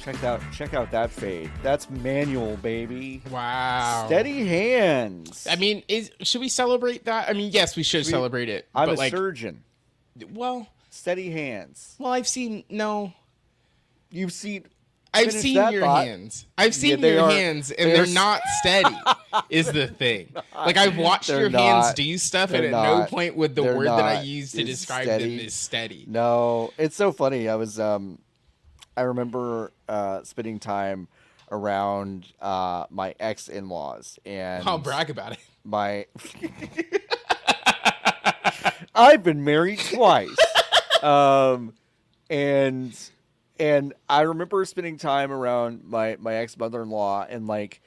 Check out that fade. That's manual, baby. Wow. Steady hands. I mean, should we celebrate that? I mean, yes, we should celebrate it. I'm but a surgeon. Well, steady hands. Well, I've seen You've seen. I've seen your hands. I've seen your hands, and they're not steady. Is the thing. Like I've watched your hands do stuff, and at no point would the word that I use to describe them is steady. No, it's so funny. I remember spending time around my ex-in-laws, and I'll brag about it. I've been married twice, and I remember spending time around my ex-mother-in-law, and like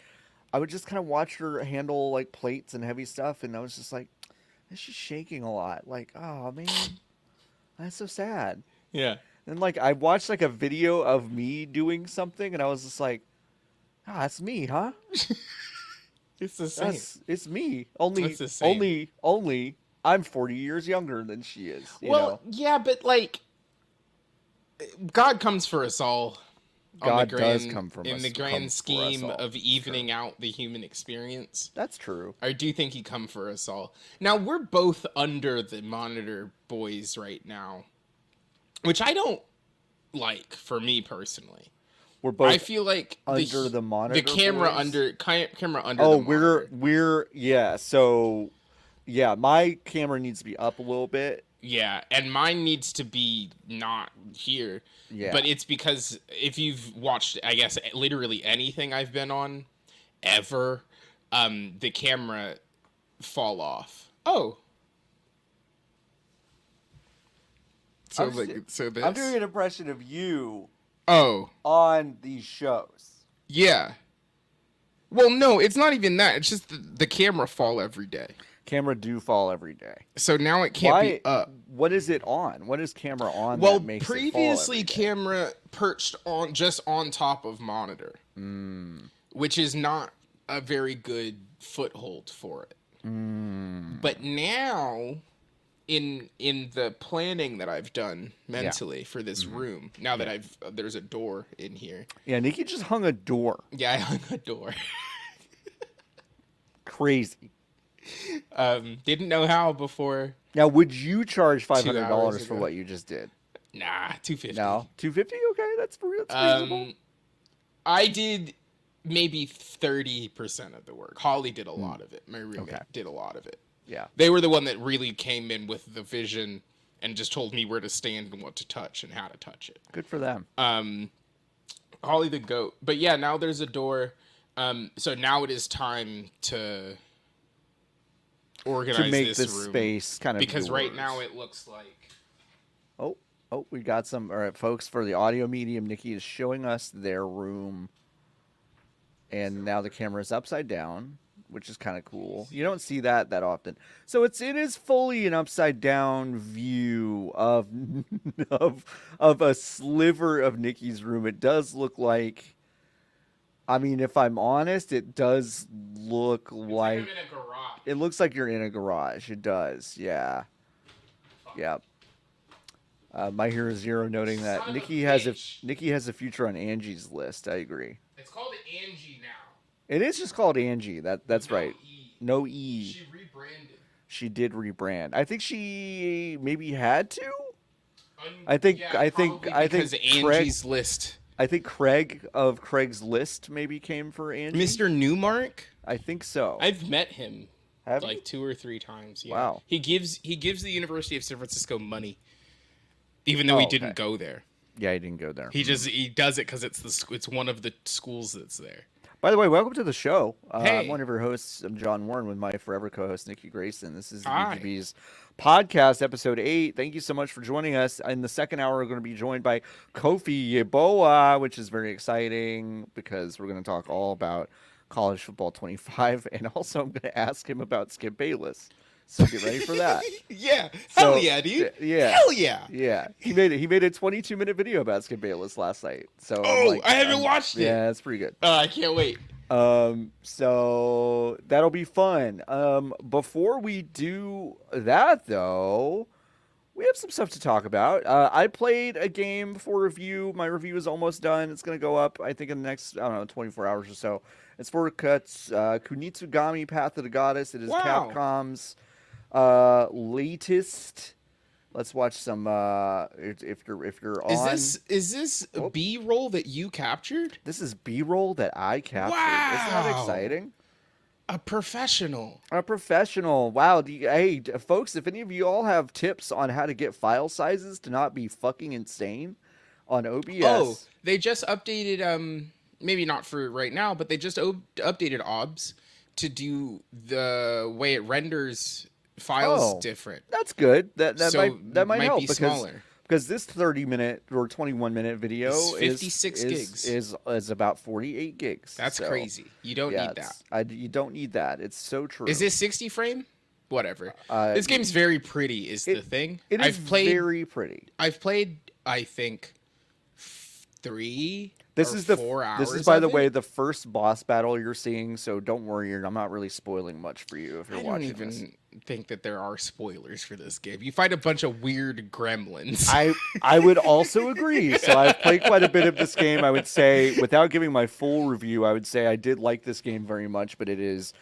I would just kind of watch her handle like plates and heavy stuff, and I was just like, she's shaking a lot. Like, oh man, that's so sad. Yeah. And like I watched like a video of me doing something, and I was just like, that's me, huh? It's the same. It's me. Only I'm 40 years younger than she is. You know? Yeah, but like God comes for us all. God does come from in the grand scheme of evening out the human experience. That's true. I do think he come for us all. Now we're both under the monitor boys right now, which I don't like for me personally. We're both. I feel like under the monitor. The camera boys? camera under. Oh, the monitor. we're yeah. So yeah, my camera needs to be up a little bit. Yeah, and mine needs to be not here. Yeah. But it's because if you've watched, I guess, literally anything I've been on, ever, the camera fall off. Oh. So this. I'm doing an impression of you. Oh. On these shows. Yeah. Well, no, it's not even that. It's just the camera fall every day. Camera do fall every day. So now it can't be up. What is it on? What is camera on? Well, that makes previously it fall every day? Camera perched on top of monitor, which is not a very good foothold for it. But now, in the planning that I've done mentally for this room, now that there's a door in here. Yeah, Niki just hung a door. Yeah, I hung a door. Crazy. Didn't know how before. Now, would you charge $500 for what you just did? Nah, $250. No, $250. Okay, that's reasonable. I did maybe 30% of the work. Holly did a lot of it. My roommate did a lot of it. Yeah, they were the one that really came in with the vision and just told me where to stand and what to touch and how to touch it. Good for them. Holly the goat. But yeah, now there's a door. So now it is time to organize to make this room space kind of because yours. Right now it looks like we got some. All right, folks, for the audio medium, Niki is showing us their room, and now the camera is upside down, which is kind of cool. You don't see that often. So it is fully an upside down view of a sliver of Niki's room. It does look like, I mean, if I'm honest, it does look like I'm in a garage. It looks like you're in a garage. It does, yeah. Yeah. My Hero Zero noting that Niki has a future on Angie's list. I agree. It's called Angie now. It is just called Angie. That's right. No E. She rebranded. She did rebrand. I think she maybe had to. I think Angie's list. I think Craig of Craig's List maybe came for Angie. Mr. Newmark? I think so. I've met him Have like you? 2 or 3 times. Yeah. Wow. He gives the University of San Francisco money, even though he didn't go there. Yeah, he didn't go there. He does it because it's one of the schools that's there. By the way, welcome to the show. Hey. I'm one of your hosts. I'm John Warren with my forever co-host Niki Grayson. This is the Hi. BGB's podcast, episode 8. Thank you so much for joining us. In the second hour, we're going to be joined by Kofie Yeboah, which is very exciting because we're going to talk all about college football 25, and also I'm going to ask him about Skip Bayless. So get ready for that. Yeah. Hell yeah, dude. Yeah. Hell yeah. Yeah. He made a 22-minute video about Skip Bayless last night. So I haven't watched it. Yeah, it's pretty good. I can't wait. So that'll be fun. Before we do that though, we have some stuff to talk about. I played a game for review. My review is almost done. It's going to go up, I think, in the next, I don't know, 24 hours or so. It's for Kunitsu-Gami Path of the Goddess. It is Wow. Capcom's latest. Let's watch some. If you're on, Is this a oh, B-roll that you captured? this is B-roll that I captured. Isn't that Wow. exciting? A professional. A professional. Wow. Hey, folks, if any of you all have tips on how to get file sizes to not be fucking insane on Oh, OBS, they just updated maybe not for right now, but they just updated OBS to do the way it renders files oh, different. that's good. That So might might help be smaller. because this 30-minute or 21-minute It's video 56 gigs. is about 48 gigs. That's So crazy. You don't yeah, need that. you don't need that. It's so true. Is this 60 frame? Whatever. Uh, This game's very pretty is the thing. it is very pretty. I've played I think 3 This or is 4 hours. this is by the of way it. the first boss battle you're seeing, so don't worry, I'm not really spoiling much for you if you're I don't watching even this. think that there are spoilers for this game. You fight a bunch of weird gremlins. I would also agree. So I've played quite a bit of this game. I would say, without giving my full review, I would say I did like this game very much, but it is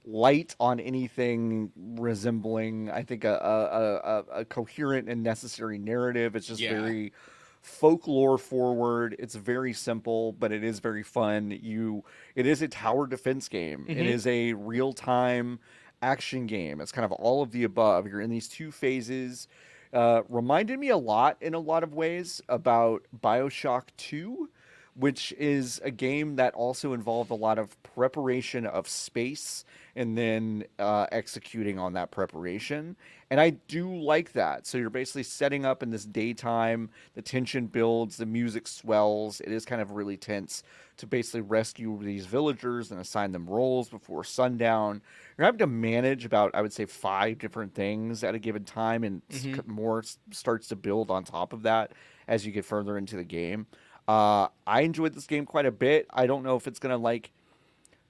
light on anything resembling, I think, a coherent and necessary narrative. It's just Yeah. very folklore forward. It's very simple, but it is very fun. It is a tower defense game. It Mhm. is a real time action game. It's kind of all of the above. You're in these two phases. Reminded me a lot in a lot of ways about Bioshock 2, which is a game that also involved a lot of preparation of space and then executing on that preparation. And I do like that. So you're basically setting up in this daytime, the tension builds, the music swells. It is kind of really tense to basically rescue these villagers and assign them roles before sundown. You're having to manage about, I would say, 5 different things at a given time, and Mhm. more starts to build on top of that as you get further into the game. I enjoyed this game quite a bit. I don't know if it's gonna like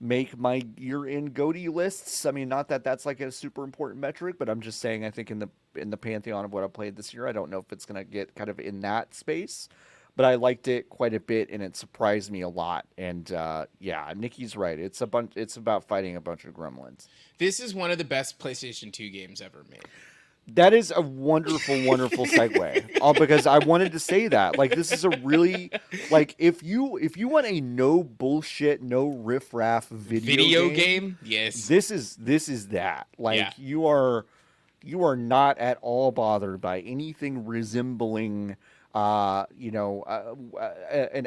make my year-end GOTY lists. I mean, not that that's like a super important metric, but I'm just saying I think in the pantheon of what I played this year, I don't know if it's gonna get kind of in that space. But I liked it quite a bit, and it surprised me a lot. And yeah, Nikki's right. It's a bunch. It's about fighting a bunch of gremlins. This is one of the best PlayStation 2 games ever made. That is a wonderful, wonderful segue. All because I wanted to say that. Like, this is a really like if you want a no bullshit, no riffraff video game, Yes. this is that. Like Yeah. you are not at all bothered by anything resembling an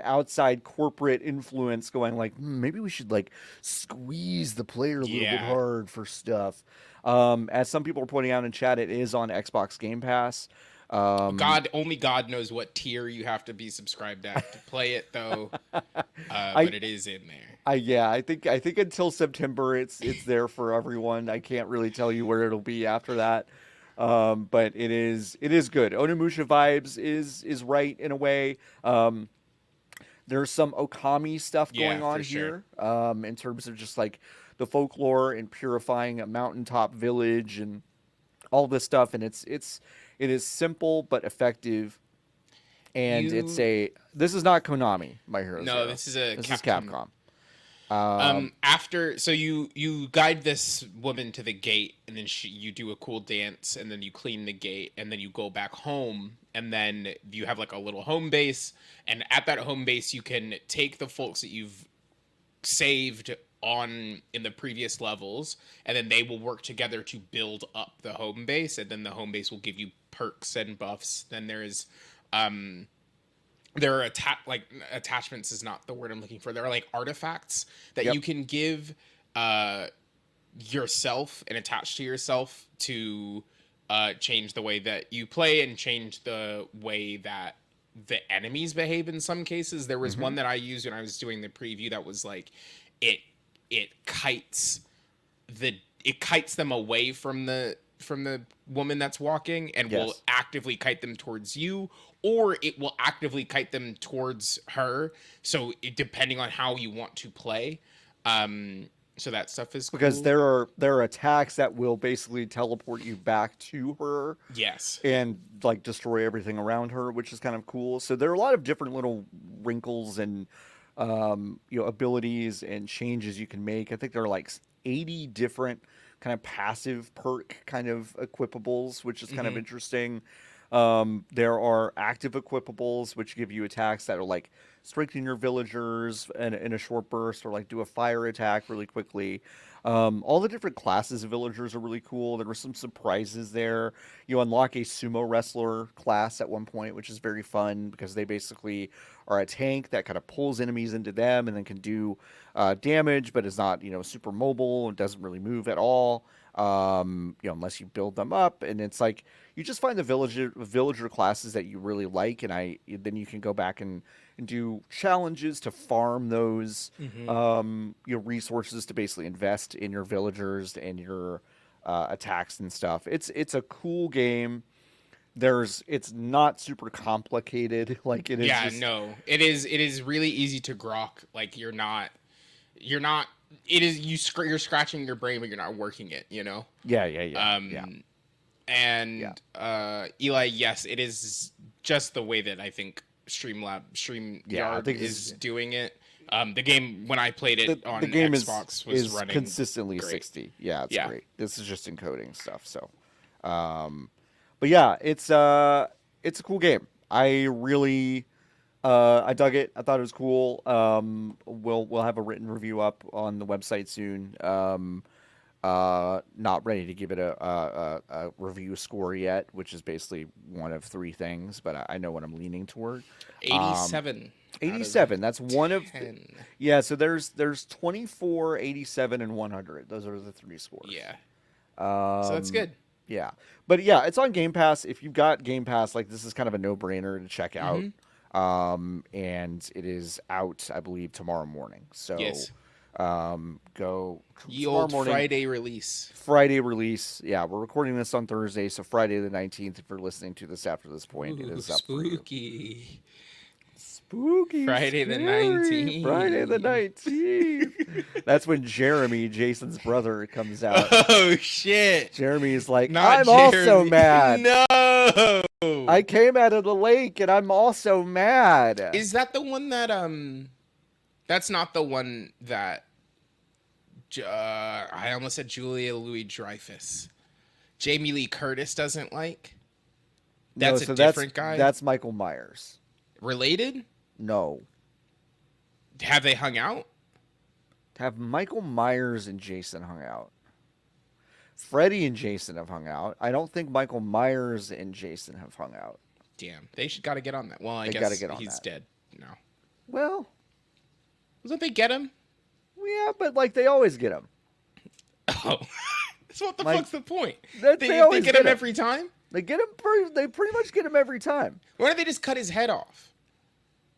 outside corporate influence going like, maybe we should like squeeze the player a little bit Yeah. hard for stuff. As some people are pointing out in chat, it is on Xbox Game Pass. Only God knows what tier you have to be subscribed at to play it, though. I, But it is in there. yeah, I think until September, it's there for everyone. I can't really tell you where it'll be after that. But it is good. Onimusha vibes is right in a way. There's some Okami stuff going Yeah, on for sure. here, in terms of just like the folklore and purifying a mountaintop village and all this stuff. And it is simple but effective. And You this is not Konami, My Hero No, Zero. this is a This is Capcom. Capcom. After so you guide this woman to the gate, and then you do a cool dance, and then you clean the gate, and then you go back home, and then you have like a little home base, and at that home base you can take the folks that you've saved on in the previous levels, and then they will work together to build up the home base, and then the home base will give you perks and buffs. Then there are attachments is not the word I'm looking for. There are like artifacts that Yep. you can give yourself and attach to yourself to change the way that you play and change the way that the enemies behave in some cases. There was one that I used when I was doing the preview that was like it kites them away from the woman that's walking, and will Yes. actively kite them towards you, or it will actively kite them towards her. So depending on how you want to play, So that stuff is because cool. there are attacks that will basically teleport you back to her Yes. and like destroy everything around her, which is kind of cool. So there are a lot of different little wrinkles and abilities and changes you can make. I think there are like 80 different kind of passive perk kind of equipables, which is kind of Hmm. interesting. There are active equipables, which give you attacks that are like strengthen your villagers in a short burst, or like do a fire attack really quickly. All the different classes of villagers are really cool. There were some surprises there. You unlock a sumo wrestler class at one point, which is very fun because they basically are a tank that kind of pulls enemies into them and then can do damage, but is not super mobile and doesn't really move at all. Unless you build them up, and it's like you just find the villager classes that you really like, and then you can go back and do challenges to farm those Hmm. resources to basically invest in your villagers and your attacks and stuff. It's a cool game. It's not super complicated. Like it is Yeah, just no. It is really easy to grok. Like you're not it is you're scratching your brain but you're not working it, you know? yeah, yeah, yeah, yeah, Um yeah. and Eli, yes, it is just the way that I think Yeah, I StreamYard think this is is doing it. The game when I played it the on game Xbox was is running consistently great. 60. Yeah, it's Yeah. great. This is just encoding stuff. So, um, but yeah, it's a cool game. I really I dug it. I thought it was cool. We'll have a written review up on the website soon. Not ready to give it a review score yet, which is basically one of three things, but I know what I'm leaning toward. Um, 87 out of 87. That's one of the, 10. yeah. So there's 24, 87, and 100. Those are the three scores. Yeah. So that's Um, good. yeah, but yeah, it's on Game Pass. If you've got Game Pass, like this is kind of a no-brainer to check out. Mhm. And it is out, I believe, tomorrow morning. So, Yes. go Ye tomorrow old morning. Friday release. Friday release. Yeah, we're recording this on Thursday, so Friday the 19th. If you're listening to this after this point, it Ooh, is up for you. spooky. Spooky, Friday the scary. Friday the 19th. 19th. That's when Jeremy, Jason's brother, comes out. Oh shit. Jeremy's like, Not I'm also Jeremy. mad. No. I came out of the lake and I'm also mad. Is that the one that that's not the one that I almost said Julia Louis-Dreyfus. Jamie Lee Curtis doesn't like? No, That's a so different guy? That's Michael Myers. Related? No. Have they hung out? Have Michael Myers and Jason hung out? Freddy and Jason have hung out. I don't think Michael Myers and Jason have hung out. Damn, they should got to get on that. Well, I They gotta guess get on he's that. dead now. Well, Don't they get him? yeah, but like they always get him. Oh, so what the Like, fuck's the point? they always get get him him. every time. They get him. They pretty much get him every time. Why don't they just cut his head off?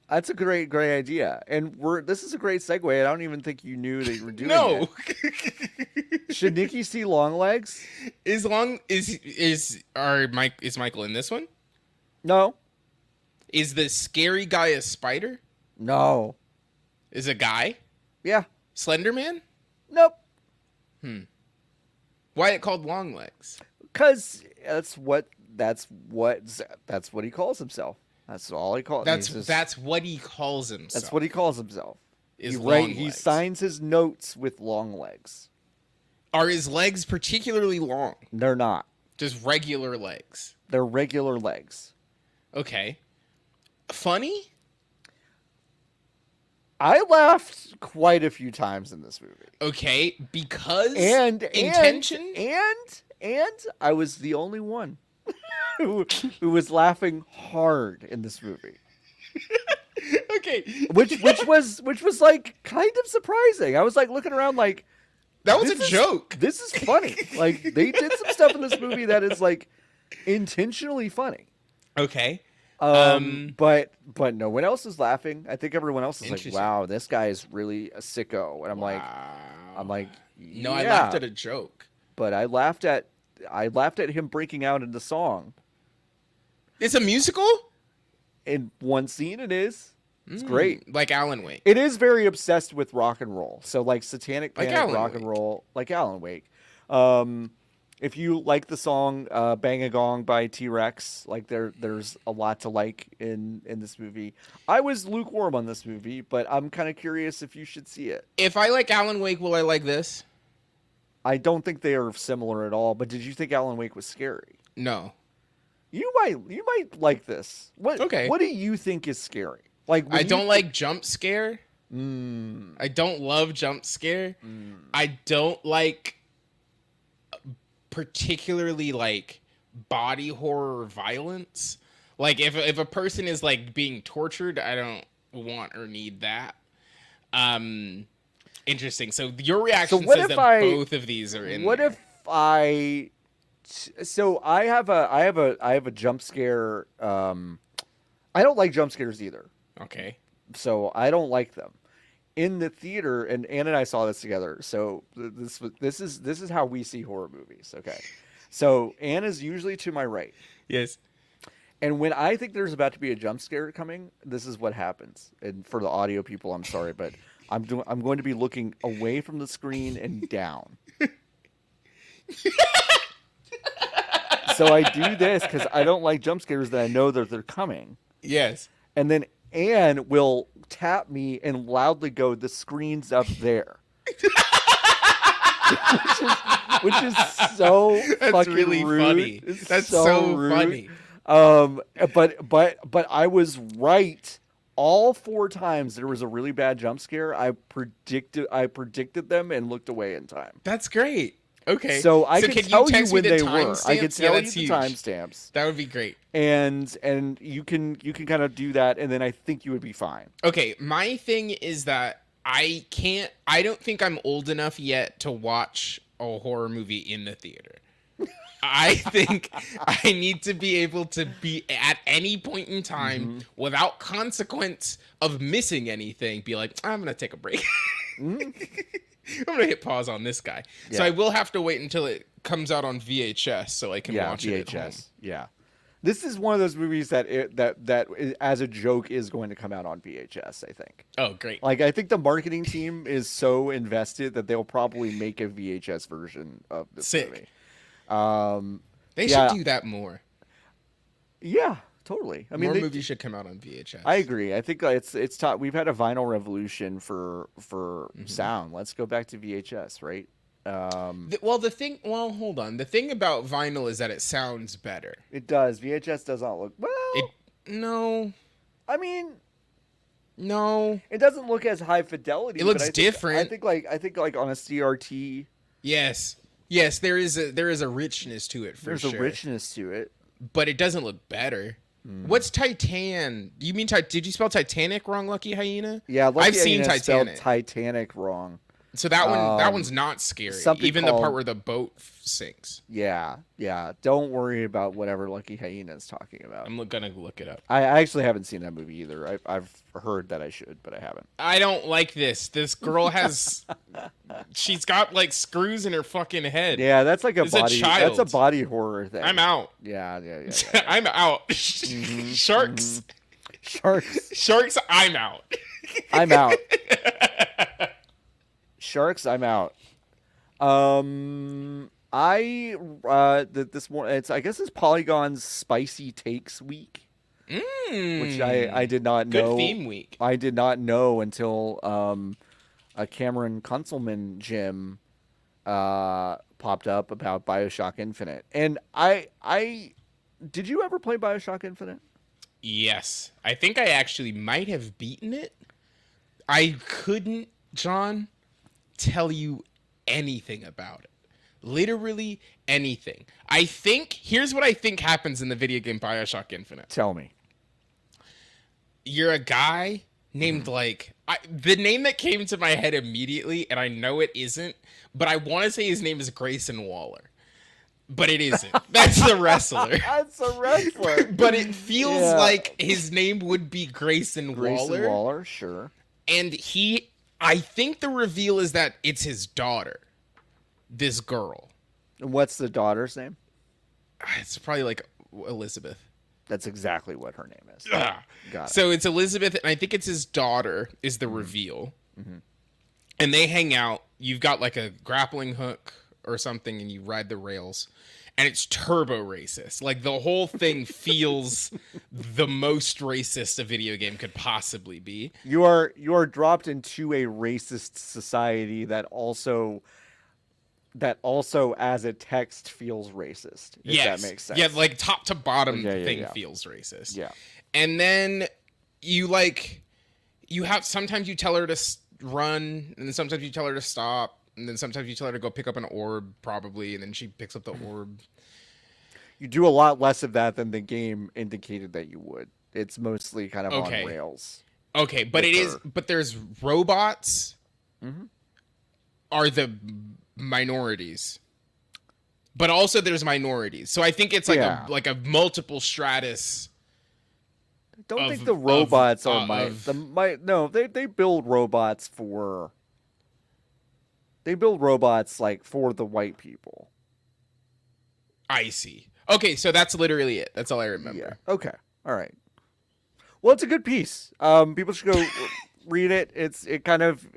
That's a great idea. And this is a great segue. I don't even think you knew that you were doing No. it. Should Nikki see Longlegs? Is Michael in this one? No. Is the scary guy a spider? No. Is a guy? Yeah. Slender Man? Nope. Why it called Longlegs? Because that's what he calls himself. That's all he calls. That's what he calls himself. That's what he calls himself. Is He Longlegs. signs his notes with Longlegs. Are his legs particularly long? They're not. Just regular legs. They're regular legs. Okay. Funny? I laughed quite a few times in this movie. Okay, because And intention? and I was the only one who was laughing hard in this movie. Okay. Which was like kind of surprising. I was like looking around like That was this a is- joke. This is funny. Like they did some stuff in this movie that is like intentionally funny. Okay. But no one else is laughing. I think everyone else is like, Interesting. "Wow, this guy is really a sicko." And I'm like, No, I "Yeah." laughed at a joke. But I laughed at him breaking out into song. It's a musical? In one scene, it is. It's great. Like Alan Wake. It is very obsessed with rock and roll. So like Satanic Panic, Alan rock and roll, like Alan Wake. If you like the song "Bang a Gong" by T-Rex, like there's a lot to like in this movie. I was lukewarm on this movie, but I'm kind of curious if you should see it. If I like Alan Wake, will I like this? I don't think they are similar at all. But did you think Alan Wake was scary? No. You might like this. What do you think is scary? Like I don't like jump scare. I don't love jump scare. I don't like particularly like body horror violence. Like if a person is like being tortured, I don't want or need that. Interesting. So your reaction says that both of these are in. What if I? So I have a jump scare. I don't like jump scares either. Okay. So I don't like them. In the theater, and Ann and I saw this together. So this is how we see horror movies. Okay. So Ann is usually to my right. Yes. And when I think there's about to be a jump scare coming, this is what happens. And for the audio people, I'm sorry, but I'm going to be looking away from the screen and down. So I do this because I don't like jump scares that I know that they're coming. Yes. And then Anne will tap me and loudly go, "The screen's up there." which is so That's fucking really rude. funny. It's That's so rude. funny. But I was right. All 4 times there was a really bad jump scare, I predicted them and looked away in time. That's great. Okay. So I can tell you when they were. I can tell you the huge. timestamps. That would be great. And you can kind of do that, and then I think you would be fine. Okay, my thing is that I don't think I'm old enough yet to watch a horror movie in the theater. I think I need to be able to be at any point in time without consequence of missing anything. Be like, I'm going to take a break. I'm going to hit pause on this guy. Yeah. So I will have to wait until it comes out on VHS so I can watch it at home. Yeah. This is one of those movies that as a joke is going to come out on VHS, I think. Oh, great. Like, I think the marketing team is so invested that they'll probably make a VHS version of this movie. They should do that more. Yeah, totally. I mean, more movies should come out on VHS. I agree. I think it's taught. We've had a vinyl revolution for sound. Let's go back to VHS, right? Hold on. The thing about vinyl is that it sounds better. It does. VHS does not look well. No. I mean, no. It doesn't look as high fidelity. It looks different. I think like on a CRT. Yes. Yes, there is a richness to it for sure. There's a richness to it, but it doesn't look better. What's Titan? You mean did you spell Titanic wrong, Lucky Hyena? Yeah, I've seen Titanic. Titanic wrong. So that one's not scary. Even the part where the boat sinks. Yeah. Don't worry about whatever Lucky Hyena is talking about. I'm gonna look it up. I actually haven't seen that movie either. I've heard that I should, but I haven't. I don't like this. This girl has, she's got like screws in her fucking head. Yeah, that's like that's a body horror thing. I'm out. Yeah. I'm out. Mm-hmm. Sharks. I'm out. I'm out. Sharks, I'm out. This morning, I guess it's Polygon's Spicy Takes Week, which I did not know. Good theme week. I did not know until a Cameron Kunzelman gym popped up about Bioshock Infinite, and I did you ever play Bioshock Infinite? Yes, I think I actually might have beaten it. I couldn't, John, tell you anything about it. Literally anything. Here's what I think happens in the video game Bioshock Infinite. Tell me. You're a guy named the name that came to my head immediately, and I know it isn't, but I want to say his name is Grayson Waller. But it isn't. That's the wrestler. That's a wrestler. But it feels like his name would be Grayson Waller. Grayson Waller, sure. And I think the reveal is that it's his daughter. This girl. And what's the daughter's name? It's probably like Elizabeth. That's exactly what her name is. Ugh. Got it. So it's Elizabeth, and I think it's his daughter is the reveal. And they hang out. You've got like a grappling hook or something, and you ride the rails. And it's turbo racist. Like the whole thing feels the most racist a video game could possibly be. You are dropped into a racist society that also as a text feels racist. If that makes sense. Yeah, like top to bottom thing yeah. feels racist. Yeah. And then you have sometimes you tell her to run, and then sometimes you tell her to stop, and then sometimes you tell her to go pick up an orb, probably, and then she picks up the orb. You do a lot less of that than the game indicated that you would. It's mostly kind of on rails. Okay, but but there's robots are the minorities. But also there's minorities. So I think it's like a multiple stratus. I don't think the robots are no, they build robots for like for the white people. I see. Okay, so that's literally it. That's all I remember. Yeah. Okay. All right. Well, it's a good piece. People should go read it. It kind of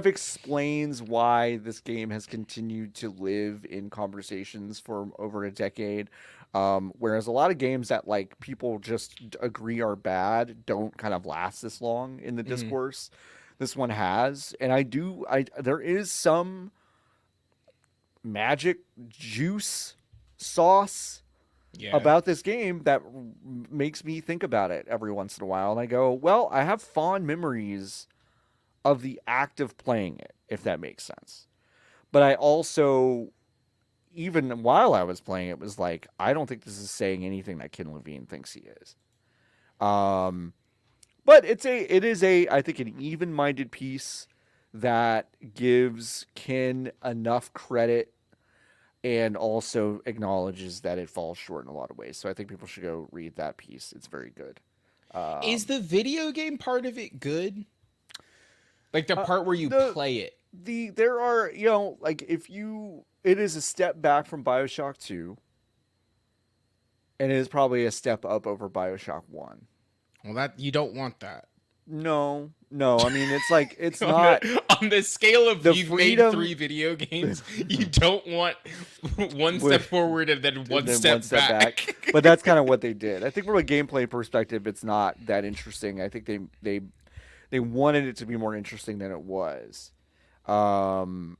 explains why this game has continued to live in conversations for over a decade. Whereas a lot of games that like people just agree are bad don't kind of last this long in the discourse. This one has, and there is some magic juice sauce about this game that makes me think about it every once in a while, and I go, well, I have fond memories of the act of playing it, if that makes sense. But I also, even while I was playing it, was like, I don't think this is saying anything that Ken Levine thinks he is. But it is I think an even-minded piece that gives Ken enough credit and also acknowledges that it falls short in a lot of ways. So I think people should go read that piece. It's very good. Is the video game part of it good? Like the part where you play it? There are, like it is a step back from Bioshock 2. And it is probably a step up over Bioshock 1. Well, you don't want that. No. I mean, it's like, it's not on the scale of you've made 3 video games. You don't want one step forward and then one step back. But that's kind of what they did. I think from a gameplay perspective, it's not that interesting. I think they wanted it to be more interesting than it was. And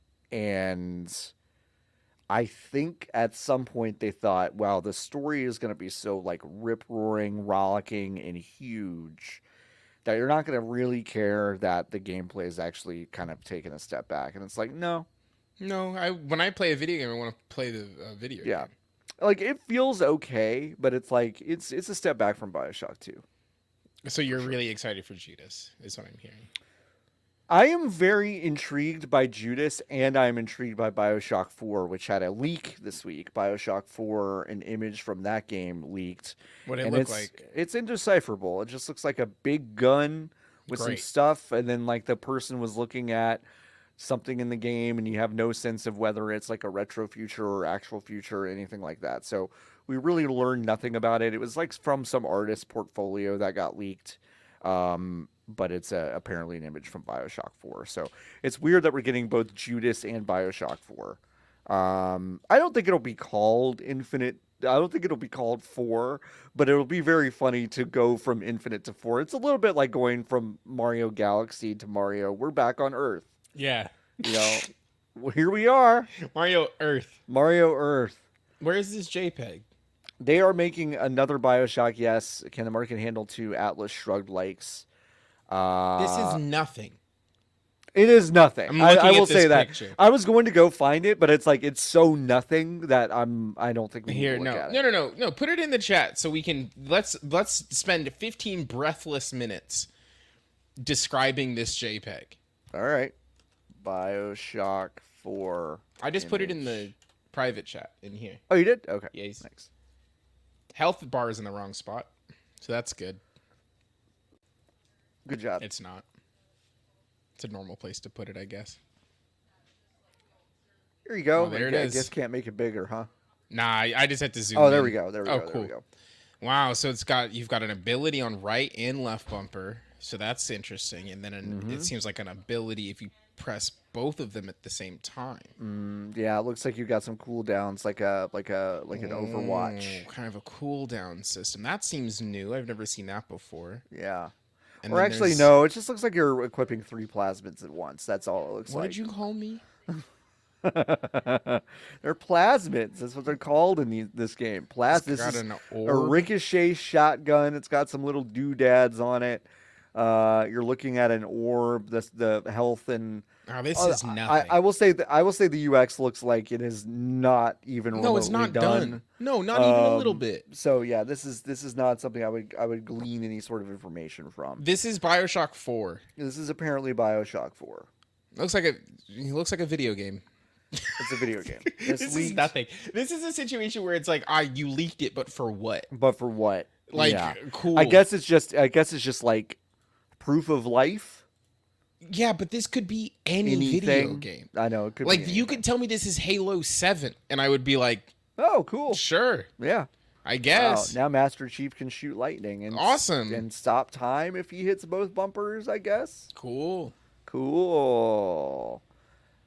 I think at some point they thought, wow, the story is going to be so like rip-roaring, rollicking, and huge that you're not going to really care that the gameplay is actually kind of taking a step back. And it's like, no. When I play a video game, I want to play the video game. Like, it feels okay, but it's like, it's a step back from Bioshock 2. So you're really excited for Judas, is what I'm hearing. I am very intrigued by Judas, and I'm intrigued by Bioshock 4, which had a leak this week. Bioshock 4, an image from that game leaked. What did it look like? It's indecipherable. It just looks like a big gun with some stuff, and then like the person was looking at something in the game, and you have no sense of whether it's like a retro future or actual future or anything like that. So we really learned nothing about it. It was like from some artist portfolio that got leaked. But it's apparently an image from Bioshock 4. So it's weird that we're getting both Judas and Bioshock 4. I don't think it'll be called Infinite. I don't think it'll be called 4, but it'll be very funny to go from Infinite to 4. It's a little bit like going from Mario Galaxy to Mario. We're back on Earth. Yeah. Well, here we are. Mario Earth. Where is this JPEG? They are making another Bioshock. Yes. Can the market handle 2? Atlas shrugged likes. This is nothing. It is nothing. I will say that. Picture. I was going to go find it, but it's like it's so nothing that I don't think we need to look at it. No. Put it in the chat so we can let's spend 15 breathless minutes describing this JPEG. All right. Bioshock 4. I just put it in the private chat in here. Oh, you did? Okay. Yeah. Thanks. Health bar is in the wrong spot, so that's good. Good job. It's not. It's a normal place to put it, I guess. Here you go. Oh, there it is. I guess can't make it bigger, huh? Nah, I just had to zoom in. in. There we go. Cool. There we go. Wow, so you've got an ability on right and left bumper, so that's interesting. And then it seems like an ability if you press both of them at the same time. Yeah, it looks like you got some cooldowns, like an Overwatch. Kind of a cooldown system. That seems new. I've never seen that before. Yeah. And Or then actually, there's- no. It just looks like you're equipping 3 plasmids at once. That's all it looks What like. did you call me? They're plasmids. That's what they're called in this game. This got is an a orb. ricochet shotgun. It's got some little doodads on it. You're looking at an orb. The health and Oh, this is nothing. I will say the UX looks like it is not even remotely No, it's not done. No, not even a little bit. So yeah, this is not something I would glean any sort of information from. This is Bioshock 4. This is apparently Bioshock 4. Looks like a video game. It's a video game. This is nothing. This is a situation where it's like, you leaked it, but for what? But for what? Like, yeah. cool. I guess it's just like proof of life. Yeah, but this could be any video game. I know it could. Like, be you could tell me this is Halo 7, and I would be like, oh, cool. sure. Yeah. I guess. Wow. Now Master Chief can shoot lightning and awesome and stop time if he hits both bumpers. I guess. Cool.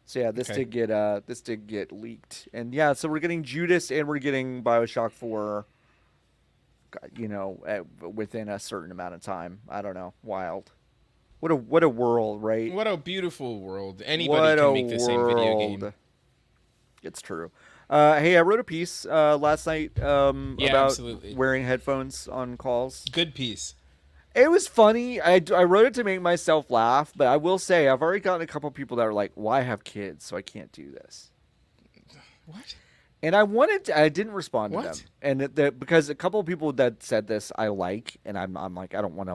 So yeah, this did get leaked, and yeah, so we're getting Judas and we're getting Bioshock 4. Within a certain amount of time. I don't know. Wild. What a world, right? What a beautiful world. Anybody can make the same video game. It's true. Hey, I wrote a piece last night about absolutely. wearing headphones on calls. Good piece. It was funny. I wrote it to make myself laugh, but I will say I've already gotten a couple people that are like, "Well, I have kids, so I can't do this." What? And I didn't respond to What? them, and because a couple of people that said this I like, and I'm like, I don't want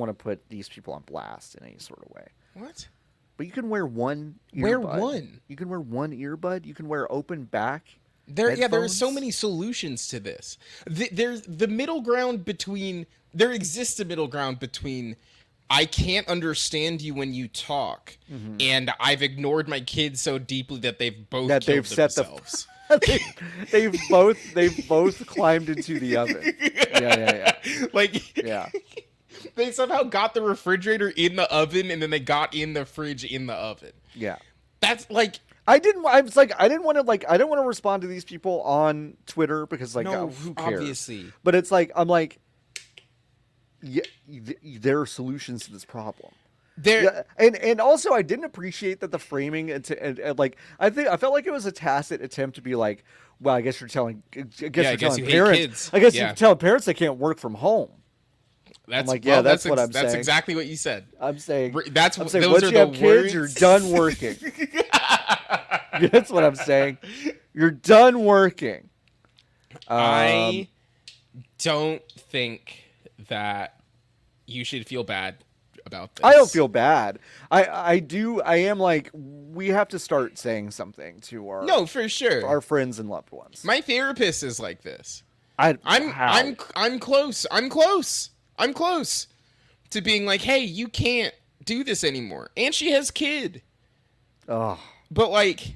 to put these people on blast in any sort of way. What? But you can wear one earbud. Wear one. You can wear one earbud. You can wear open back. There are so headphones. many solutions to this. There's the middle ground between. There exists a middle ground between. I can't understand you when you talk, and I've ignored my kids so deeply that they've both killed themselves. They've both climbed into the oven. Yeah. Like, Yeah. they somehow got the refrigerator in the oven, and then they got in the fridge in the oven. Yeah. That's like. I didn't want to respond to these people on Twitter because No, who cares? obviously. But it's like I'm like, yeah, there are solutions to this problem. There, and also I didn't appreciate that the framing and like I felt like it was a tacit attempt to be like, well, I guess you're telling I guess you hate parents. kids. I guess Yeah. you tell parents they can't work from home. that's like, yeah, that's what I'm That's saying. exactly what you said. I'm saying That's I'm saying those once are you have the kids, words. you're done working. That's what I'm saying. You're done working. I don't think that you should feel bad about this. I don't feel bad. I do. I am like, we have to start saying something to our for sure. our friends and loved ones. My therapist is like this. I'm close. I'm close to being like, hey, you can't do this anymore. And she has kid. Oh, But like,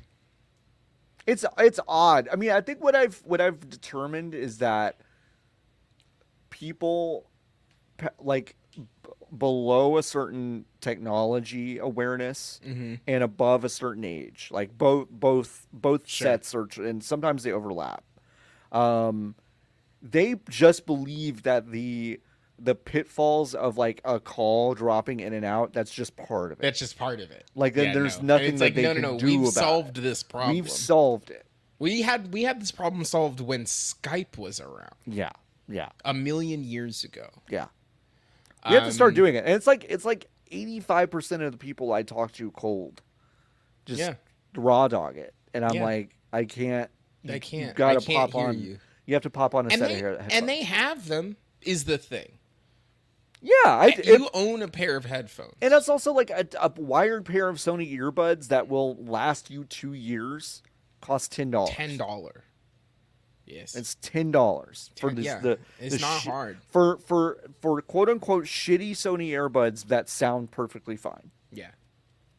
it's odd. I mean, I think what I've determined is that people like below a certain technology awareness and above a certain age, like both Sure. sets are, and sometimes they overlap. They just believe that the pitfalls of like a call dropping in and out, that's just part of it. that's just part of it. Like, then there's And nothing it's that like, they no, can do We've about solved it. this problem. We've solved it. We had this problem solved when Skype was around Yeah. 1,000,000 years ago. Yeah. We have to start Um, doing it. And it's like 85% of the people I talk to cold just Yeah. raw dog it. And I'm Yeah. like, I can't. I can't. You gotta I can't pop hear on. you. You have to pop on a And set they, of headphones. and they have them is the thing. Yeah. You own a pair of headphones. And it's also like a wired pair of Sony earbuds that will last you 2 years cost $10. $10. Yes. It's $10 for this. Yeah, it's not hard. For quote unquote shitty Sony earbuds that sound perfectly fine. Yeah.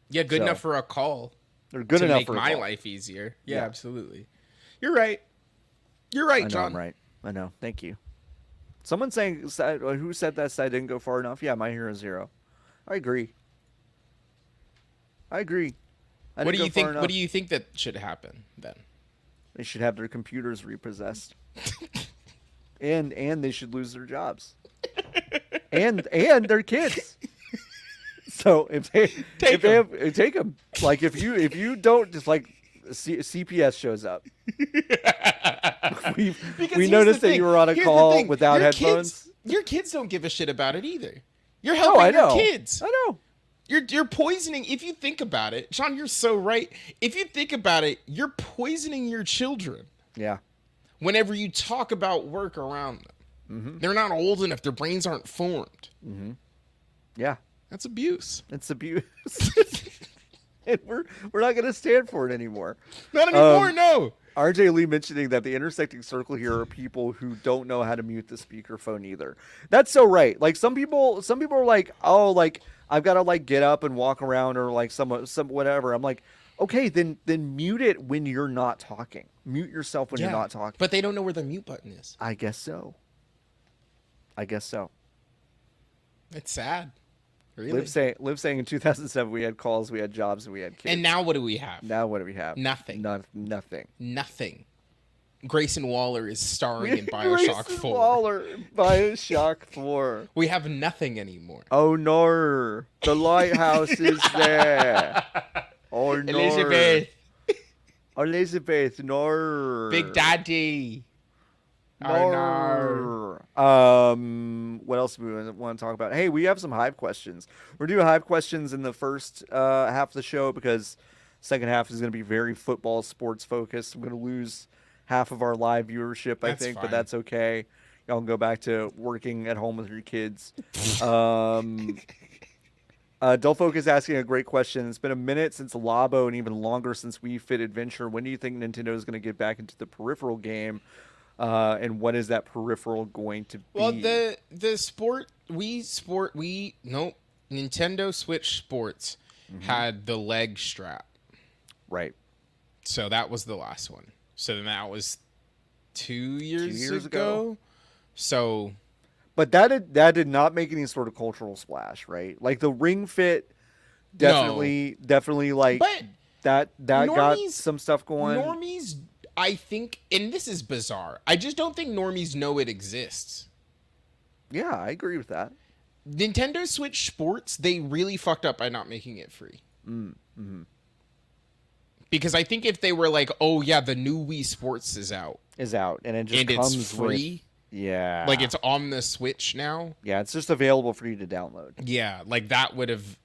Yeah, good So, enough for a call. They're good to enough make for a my call. life easier. Yeah, Yeah. absolutely. You're right. You're right, I know John. I'm right. I know. Thank you. Someone saying who said that side didn't go far enough? Yeah, My Hero Zero. I agree. I agree. I What didn't do go you far think? enough. What do you think that should happen then? They should have their computers repossessed, and they should lose their jobs, and their kids. So if they take them, like if you don't, just like CPS shows up. we noticed that you were on a call without headphones. Your kids don't give a shit about it either. You're Oh, I helping your know. kids. I know. You're poisoning. If you think about it, Sean, you're so right. If you think about it, you're poisoning your children. Yeah. Whenever you talk about work around them, they're not old enough. Their brains aren't formed. Yeah. That's abuse. It's abuse. And we're not going to stand for it anymore. Not anymore. No. RJ Lee mentioning that the intersecting circle here are people who don't know how to mute the speakerphone either. That's so right. Like some people are like, oh, like I've got to like get up and walk around or like some whatever. I'm like, okay, then mute it when you're not talking. Mute yourself when you're not talking. But they don't know where the mute button is. I guess so. It's sad. Really? Liv saying in 2007 we had calls, we had jobs, and we had kids. And now what do we have? Now what do we have? Nothing. Nothing. Nothing. Grayson Waller is starring in Bioshock 4. Waller, Bioshock 4. We have nothing anymore. Oh no, the lighthouse is there. Oh no, Elizabeth, no. Big Daddy. No. What else do we want to talk about? Hey, we have some Hive questions. We're doing Hive questions in the first half of the show because second half is going to be very football sports focused. I'm going to lose half of our live viewership, I think, but that's okay. Y'all can go back to working at home with your kids. Dolfolk is asking a great question. It's been a minute since Labo and even longer since Wii Fit Adventure. When do you think Nintendo is going to get back into the peripheral game? And what is that peripheral going to be? Well, the Nintendo Switch Sports had the leg strap. Right. So that was the last one. So then that was 2 years ago. So, but that did not make any sort of cultural splash, right? Like the Ring Fit definitely like but that normies, got some stuff going. Normies, I think, and this is bizarre, I just don't think normies know it exists. Yeah, I agree with that. Nintendo Switch Sports, they really fucked up by not making it free. Because I think if they were like, oh yeah, the new Wii Sports is out, and it just comes it's free. Yeah. Like it's on the Switch now. Yeah, it's just available for you to download. Yeah, like that would have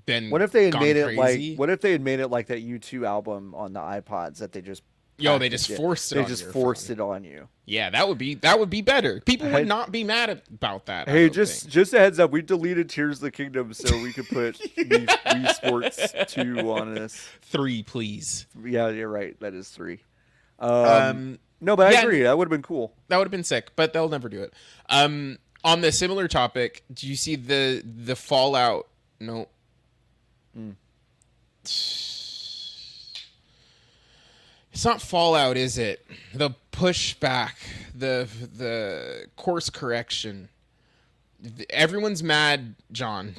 been. What if they had made it crazy? like? What if they had made it like that U2 album on the iPods that they just? They just forced it. They just forced it on you. Yeah, that would be better. People would not be mad about that. Hey, just a heads up, we deleted Tears of the Kingdom so we could put Wii Sports 2 on this. 3, please. Yeah, you're right. That is 3. No, but I agree. That would have been cool. That would have been sick, but they'll never do it. On the similar topic, do you see the Fallout? No. It's not Fallout, is it? The pushback, the course correction. Everyone's mad, John,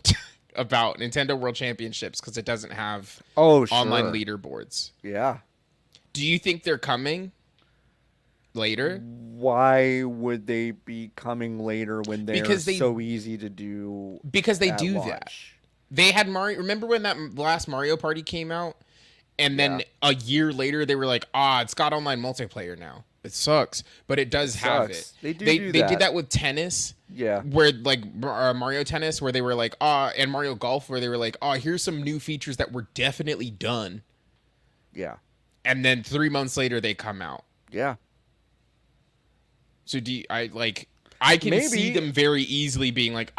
about Nintendo World Championships because it doesn't have online leaderboards. Yeah. Do you think they're coming later? Why would they be coming later when they're so easy to do? Because they do that. They had Mario. Remember when that last Mario Party came out? And then a year later, they were like, it's got online multiplayer now. It sucks, but it does have it. They did that with tennis. Yeah. Where like Mario Tennis, where they were like, and Mario Golf, where they were like, here's some new features that were definitely done. Yeah. And then 3 months later, they come out. Yeah. So I can see them very easily being like,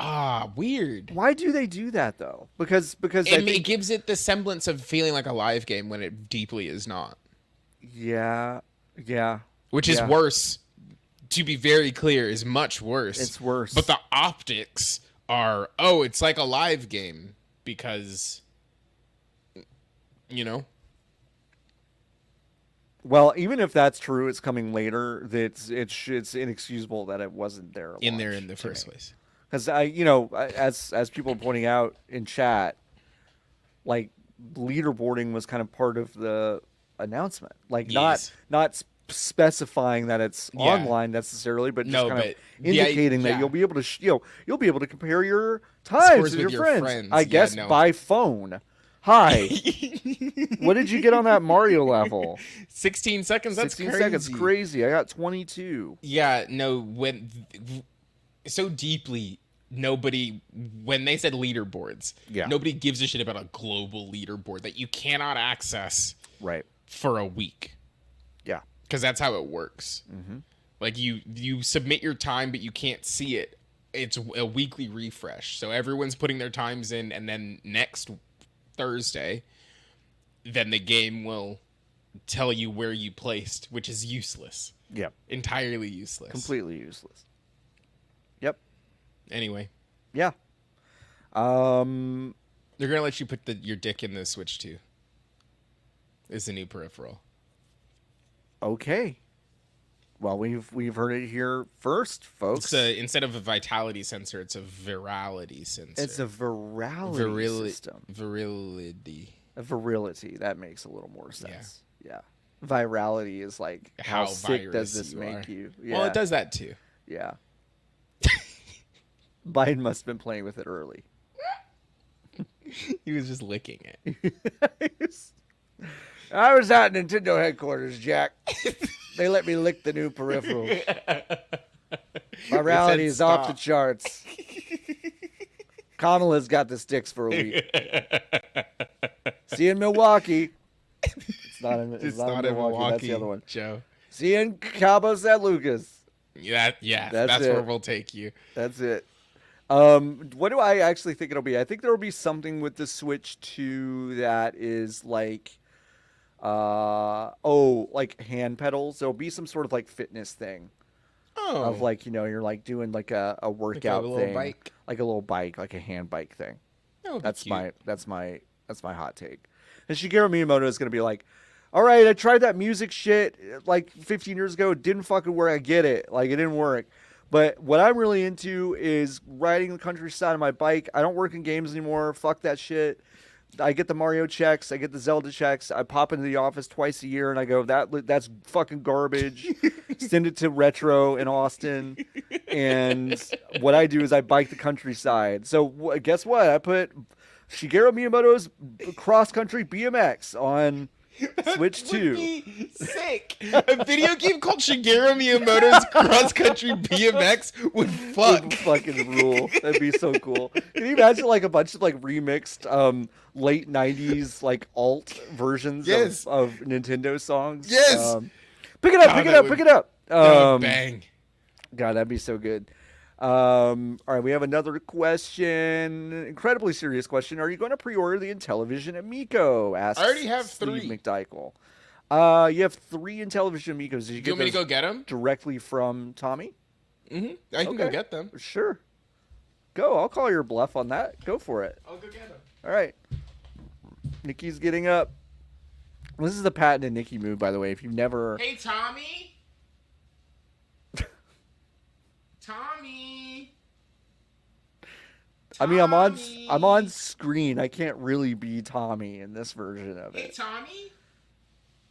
weird. Why do they do that though? Because it gives it the semblance of feeling like a live game when it deeply is not. Yeah. Which is worse. To be very clear, is much worse. It's worse. But the optics are, it's like a live game because, Well, even if that's true, it's coming later. It's inexcusable that it wasn't there at in there launch in the to first me. place. Because as people are pointing out in chat, like leaderboarding was kind of part of the announcement. Like Yes. not specifying that it's Yeah. online necessarily, but just No, kind of but indicating that yeah. you'll be able to you'll be able to compare your times Scores with with your your friends. I friends. Yeah, guess no. by phone. Hi, what did you get on that Mario level? 16 seconds. That's 16 seconds, crazy. crazy. I got 22. Yeah, no, so deeply nobody when they said leaderboards, Yeah. nobody gives a shit about a global leaderboard that you cannot access Right. for a week Yeah. because that's how it works. Mm-hmm. Like you submit your time but you can't see it. It's a weekly refresh. So everyone's putting their times in and then next Thursday then the game will tell you where you placed, which is useless. Yep. Entirely useless. Completely useless. Yep. Anyway, Yeah. they're gonna let you put your dick in the Switch too. Is the new peripheral. Okay. Well, we've heard it here first, folks. Instead of a vitality sensor, it's a virality sensor. It's a virality system. Virility. A virility. That makes a little more sense. Yeah. Virality is like how sick does this make you? Yeah. Well, it does that too. Yeah. Biden must have been playing with it early. He was just licking it. I was at Nintendo headquarters, Jack. They let me lick the new peripheral. Virality is off the charts. Kamala's got the sticks for a week. See you in Milwaukee. It's not in Milwaukee. That's the other one. Joe. See you in Cabo San Lucas. Yeah, that's where we'll take you. That's it. What do I actually think it'll be? I think there will be something with the Switch 2 that is like, like hand pedals. There'll be some sort of like fitness thing. Oh. Of like, you're like doing like a workout like a thing, little bike, like a little bike, like a hand bike thing. That's my hot take. And Shigeru Miyamoto is gonna be like, all right, I tried that music shit like 15 years ago. It didn't fucking work. I get it. Like, it didn't work. But what I'm really into is riding the countryside on my bike. I don't work in games anymore. Fuck that shit. I get the Mario checks. I get the Zelda checks. I pop into the office twice a year and I go, that's fucking garbage. Send it to Retro in Austin. And what I do is I bike the countryside. So guess what? I put Shigeru Miyamoto's cross-country BMX on Switch 2. Be sick. A video game called Shigeru Miyamoto's Cross Country BMX would fuck. Would fucking rule. That'd be so cool. Can you imagine like a bunch of like remixed late 90s like alt versions of Nintendo songs? Yes. Pick it up, pick it up. Bang. God, that'd be so good. All right, we have another question. Incredibly serious question. Are you going to pre-order the Intellivision Amico? Asks I already have Steve 3. McDykel. You have 3 Intellivision Amigos. Did you Do you want me to go get them? Directly from Tommy? Mm-hmm. I can go get them. Sure. Go. I'll call your bluff on that. Go for it. I'll go get them. All right. Nikki's getting up. This is the patented Nikki move, by the way. If you've never... Hey, Tommy. Tommy. I mean, I'm on screen. I can't really be Tommy in this version of it. Hey, Tommy.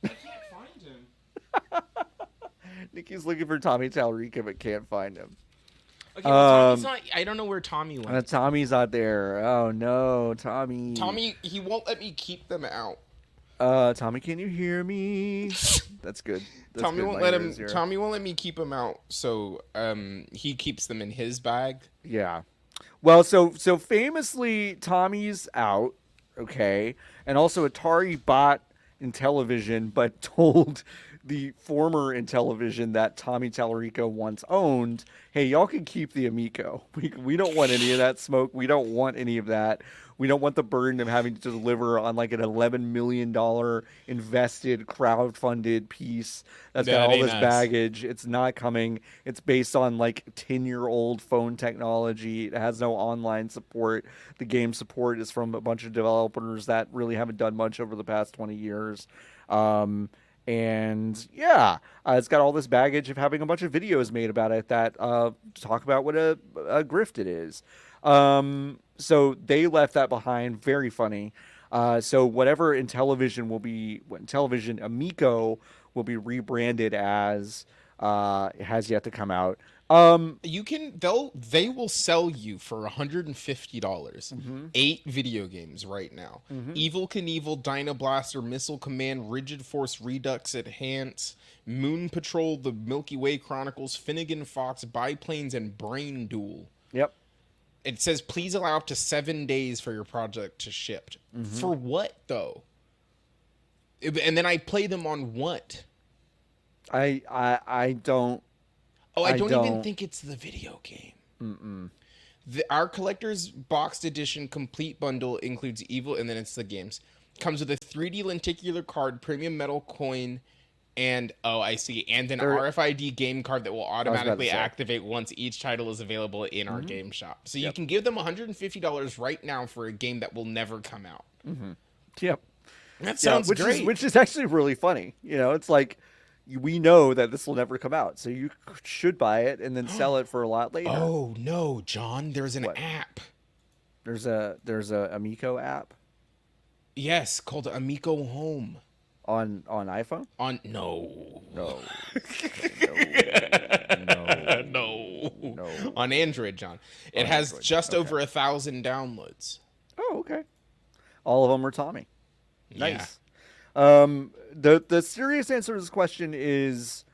I can't find him. Nikki's looking for Tommy Tallarico but can't find him. Okay, well, Tommy's not. I don't know where Tommy went. Tommy's not there. Oh no, Tommy. Tommy, he won't let me keep them out. Tommy, can you hear me? That's good. That's Tommy good. won't let him. Tommy won't let me keep them out. So he keeps them in his bag. Yeah. Well, so famously, Tommy's out. Okay, and also Atari bought Intellivision, but told the former Intellivision that Tommy Tallarico once owned, hey, y'all can keep the Amico. We don't want any of that smoke. We don't want any of that. We don't want the burden of having to deliver on like an $11 million invested, crowdfunded piece that's got all this baggage. It's not coming. It's based on like 10-year-old phone technology. It has no online support. The game support is from a bunch of developers that really haven't done much over the past 20 years. And yeah, it's got all this baggage of having a bunch of videos made about it that talk about what a grift it is. So they left that behind. Very funny. So whatever what Intellivision Amico will be rebranded as has yet to come out. They will sell you for $150 Mm-hmm. 8 video games right now. Mm-hmm. Evil Knievel, Dino Blaster, Missile Command, Rigid Force Redux Enhance, Moon Patrol, The Milky Way Chronicles, Finnegan Fox, Biplanes, and Brain Duel. Yep. It says please allow up to 7 days for your project to ship. Mm-hmm. For what though? And then I play them on what? I don't. Oh, I don't even don't. think it's the video game. Mm-mm. Our collector's boxed edition complete bundle includes Evil, and then it's the games. Comes with a 3D lenticular card, premium metal coin, and I see, and an RFID game card that will automatically activate once each title is available in our game shop. So you can give them $150 right now for a game that will never come out. Mm-hmm. Yep. That sounds great. Which is actually really funny. It's like we know that this will never come out, so you should buy it and then sell it for a lot later. Oh no, John! There's an app. There's a Amico app. Yes, called Amico Home. On iPhone? No. No. On Android, John. It has just over 1,000 downloads. Oh, okay. All of them are Tommy. Nice. Yeah. The serious answer to this question is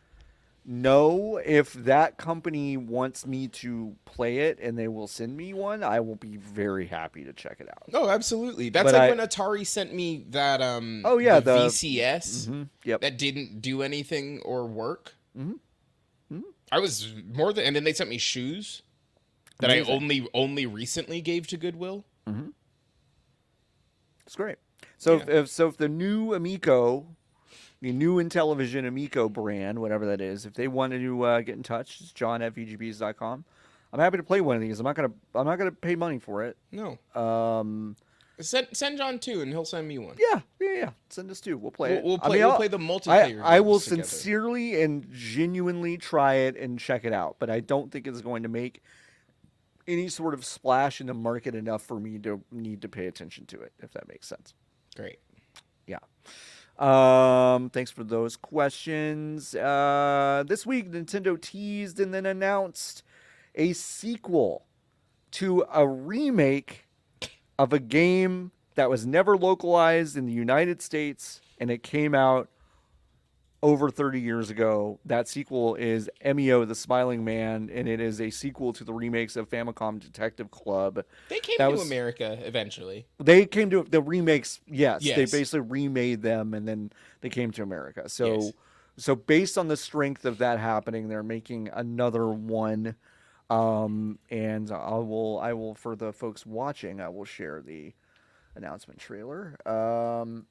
no. If that company wants me to play it and they will send me one, I will be very happy to check it out. Oh, absolutely. That's when Atari sent me that the VCS that didn't do anything or work. Mm-hmm. Mm-hmm. I was and then they sent me shoes that I only recently gave to Goodwill. Mm-hmm. It's great. So if the new Amico, the new Intellivision Amico brand, whatever that is, if they want to get in touch, it's john@vgbs.com. I'm happy to play one of these. I'm not gonna pay money for it. No. Send John 2 and he'll send me one. Yeah. Send us 2. We'll play it. We'll play the multiplayer. I will together. sincerely and genuinely try it and check it out, but I don't think it's going to make any sort of splash in the market enough for me to need to pay attention to it, if that makes sense. Great. Yeah. Thanks for those questions. This week, Nintendo teased and then announced a sequel to a remake of a game that was never localized in the United States, and it came out over 30 years ago. That sequel is Emio the Smiling Man, and it is a sequel to the remakes of Famicom Detective Club. They came to America eventually. They came to the remakes, yes. They basically remade them, and then they came to America. So, so based on the strength of that happening, they're making another one. And I will for the folks watching, I will share the announcement trailer. Oh,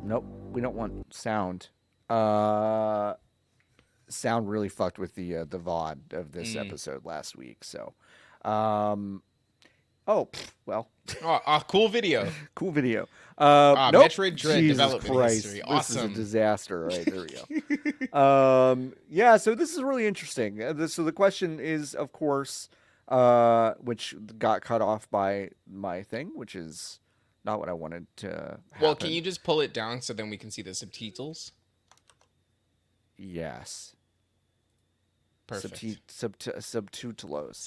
nope. We don't want sound. Sound really fucked with the VOD of this episode last week. So, cool video. Cool video. Metroid Dread Jesus development Christ, history. This Awesome. is a disaster. Right, there we go. Yeah, so this is really interesting. So the question is, of course, which got cut off by my thing, which is not what I wanted to happen. Well, can you just pull it down so then we can see the subtitles? Yes. Perfect. Subtitles. Subtitles.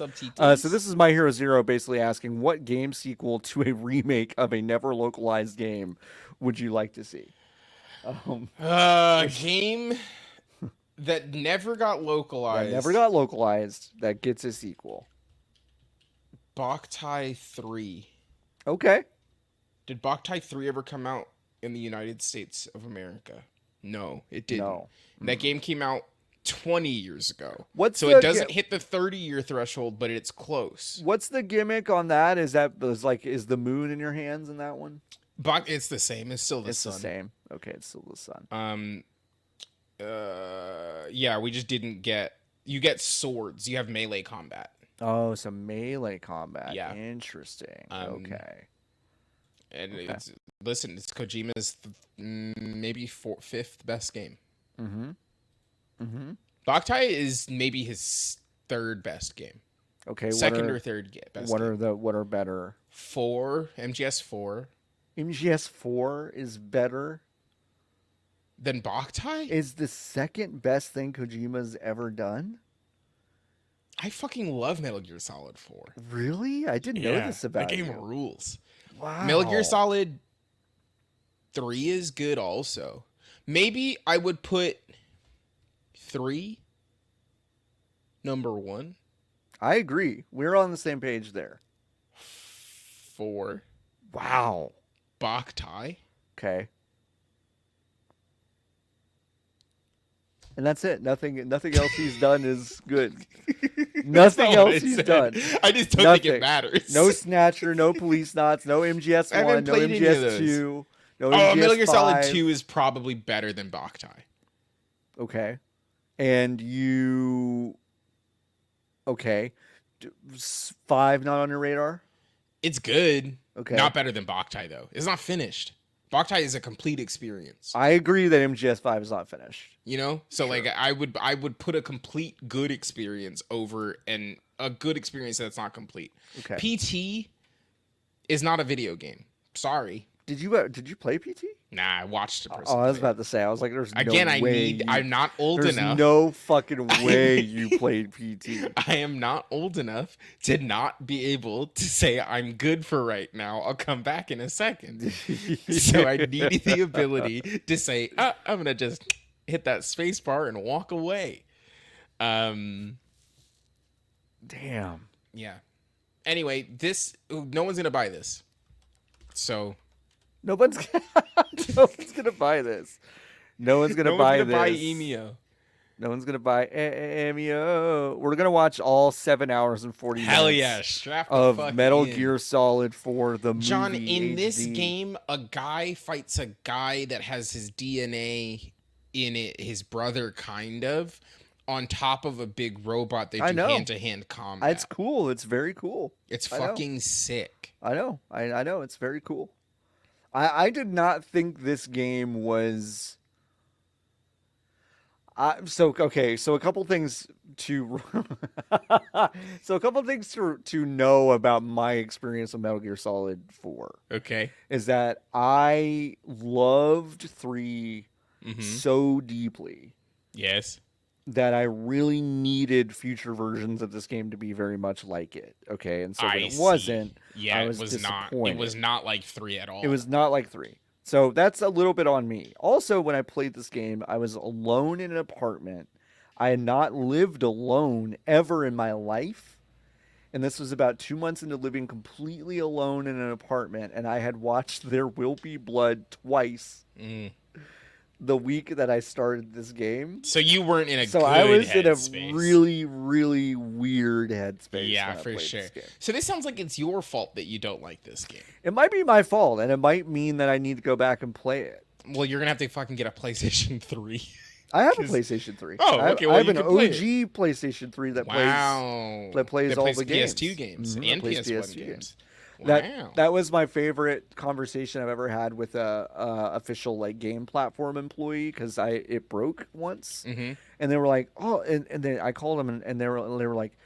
So this is My Hero Zero basically asking, what game sequel to a remake of a never localized game would you like to see? Game that never got localized. That gets a sequel. Boktai 3. Okay. Did Boktai 3 ever come out in the United States of America? No, it didn't. No. That game came out 20 years ago. It doesn't hit the 30-year threshold, but it's close. What's the gimmick on that? Is the moon in your hands in that one? It's the same. It's still the sun. It's the same. Okay, it's still the sun. Yeah, we just didn't get... You get swords. You have melee combat. Oh, some melee combat. Yeah. Interesting. Okay. And Okay. it's Kojima's maybe fifth best game. Boktai is maybe his third best game. Okay. Second or third best game. What are better? MGS 4. MGS 4 is better. Than Boktai? Is the second best thing Kojima's ever done? I fucking love Metal Gear Solid 4. Really? I didn't know this about that game you. rules. Wow. Metal Gear Solid 3 is good also. Maybe I would put 3 number 1. I agree. We're on the same page there. 4. Wow. Boktai. Okay. And that's it. Nothing else he's done is good. Nothing else he's done. I just don't think it matters. No Snatcher, no Police Knots, no MGS 1, no MGS 2, no MGS 5. Metal Gear Solid 2 is probably better than Boktai. Okay. And you... Okay. 5 not on your radar? It's good. Okay. Not better than Boktai, though. It's not finished. Boktai is a complete experience. I agree that MGS 5 is not finished. You know? So, sure. Like, I would put a complete good experience over a good experience that's not complete. Okay. PT is not a video game. Sorry. Did you play PT? Nah, I watched a person. Oh, I was about to say. I was like, "There's again, no way." I'm not old enough. There's no fucking way you played PT. I am not old enough to not be able to say I'm good for right now. I'll come back in a second. So I need the ability to say, I'm gonna just hit that space bar and walk away. Damn. Yeah. Anyway, no one's gonna buy this. So. No one's gonna buy this. No one's gonna buy this. Buy Emio. No one's gonna buy Emio. We're gonna watch all 7 hours and 40 Hell minutes. Yeah, strap the of fuck Metal in. Gear Solid for the movie. John, in HD. this game, a guy fights a guy that has his DNA in it, his brother, kind of, on top of a big robot. They do hand-to-hand combat. It's cool. It's very cool. It's fucking sick. I know. I know. It's very cool. I did not think this game was. So a couple things to to know about my experience with Metal Gear Solid 4. Okay. Is that I loved 3 so deeply. Yes. That I really needed future versions of this game to be very much like it. Okay, and so when it wasn't, yeah, I was it was disappointed. not. It was not like 3 at all. It was not like 3. So that's a little bit on me. Also, when I played this game, I was alone in an apartment. I had not lived alone ever in my life. And this was about 2 months into living completely alone in an apartment. And I had watched There Will Be Blood twice the week that I started this game. So you weren't in a good I was in a space. really, really weird headspace. Yeah, for sure. So this sounds like it's your fault that you don't like this game. It might be my fault, and it might mean that I need to go back and play it. Well, you're gonna have to fucking get a PlayStation 3. I have a PlayStation 3. Oh, okay. Well, I have an OG PlayStation 3 that plays all the games. PS2 games and PS1 games. Wow. That was my favorite conversation I've ever had with a official like game platform employee, because it broke once, and they were like, oh, and then I called them and they were like,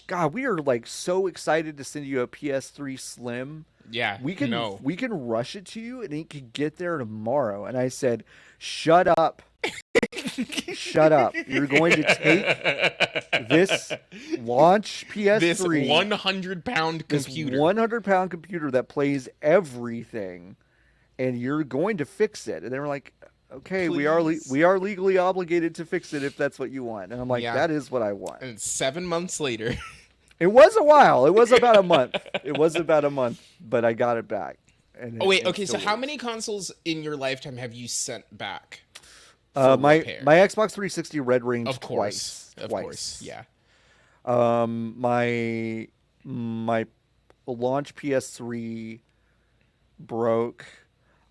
God, we are like so excited to send you a PS3 Slim. Yeah, we can rush it to you and it can get there tomorrow. And I said, shut up. Shut up. You're going to take this launch PS3. This 100-pound computer. This 100-pound computer that plays everything, and you're going to fix it. And they were like, okay, Please. we are legally obligated to fix it if that's what you want. And I'm like, that is what I want. And 7 months later. It was a while. It was about a month. But I got it back. And okay. So how many consoles in your lifetime have you sent back? My Xbox 360 red ringed twice. Of course, yeah. My launch PS3 broke.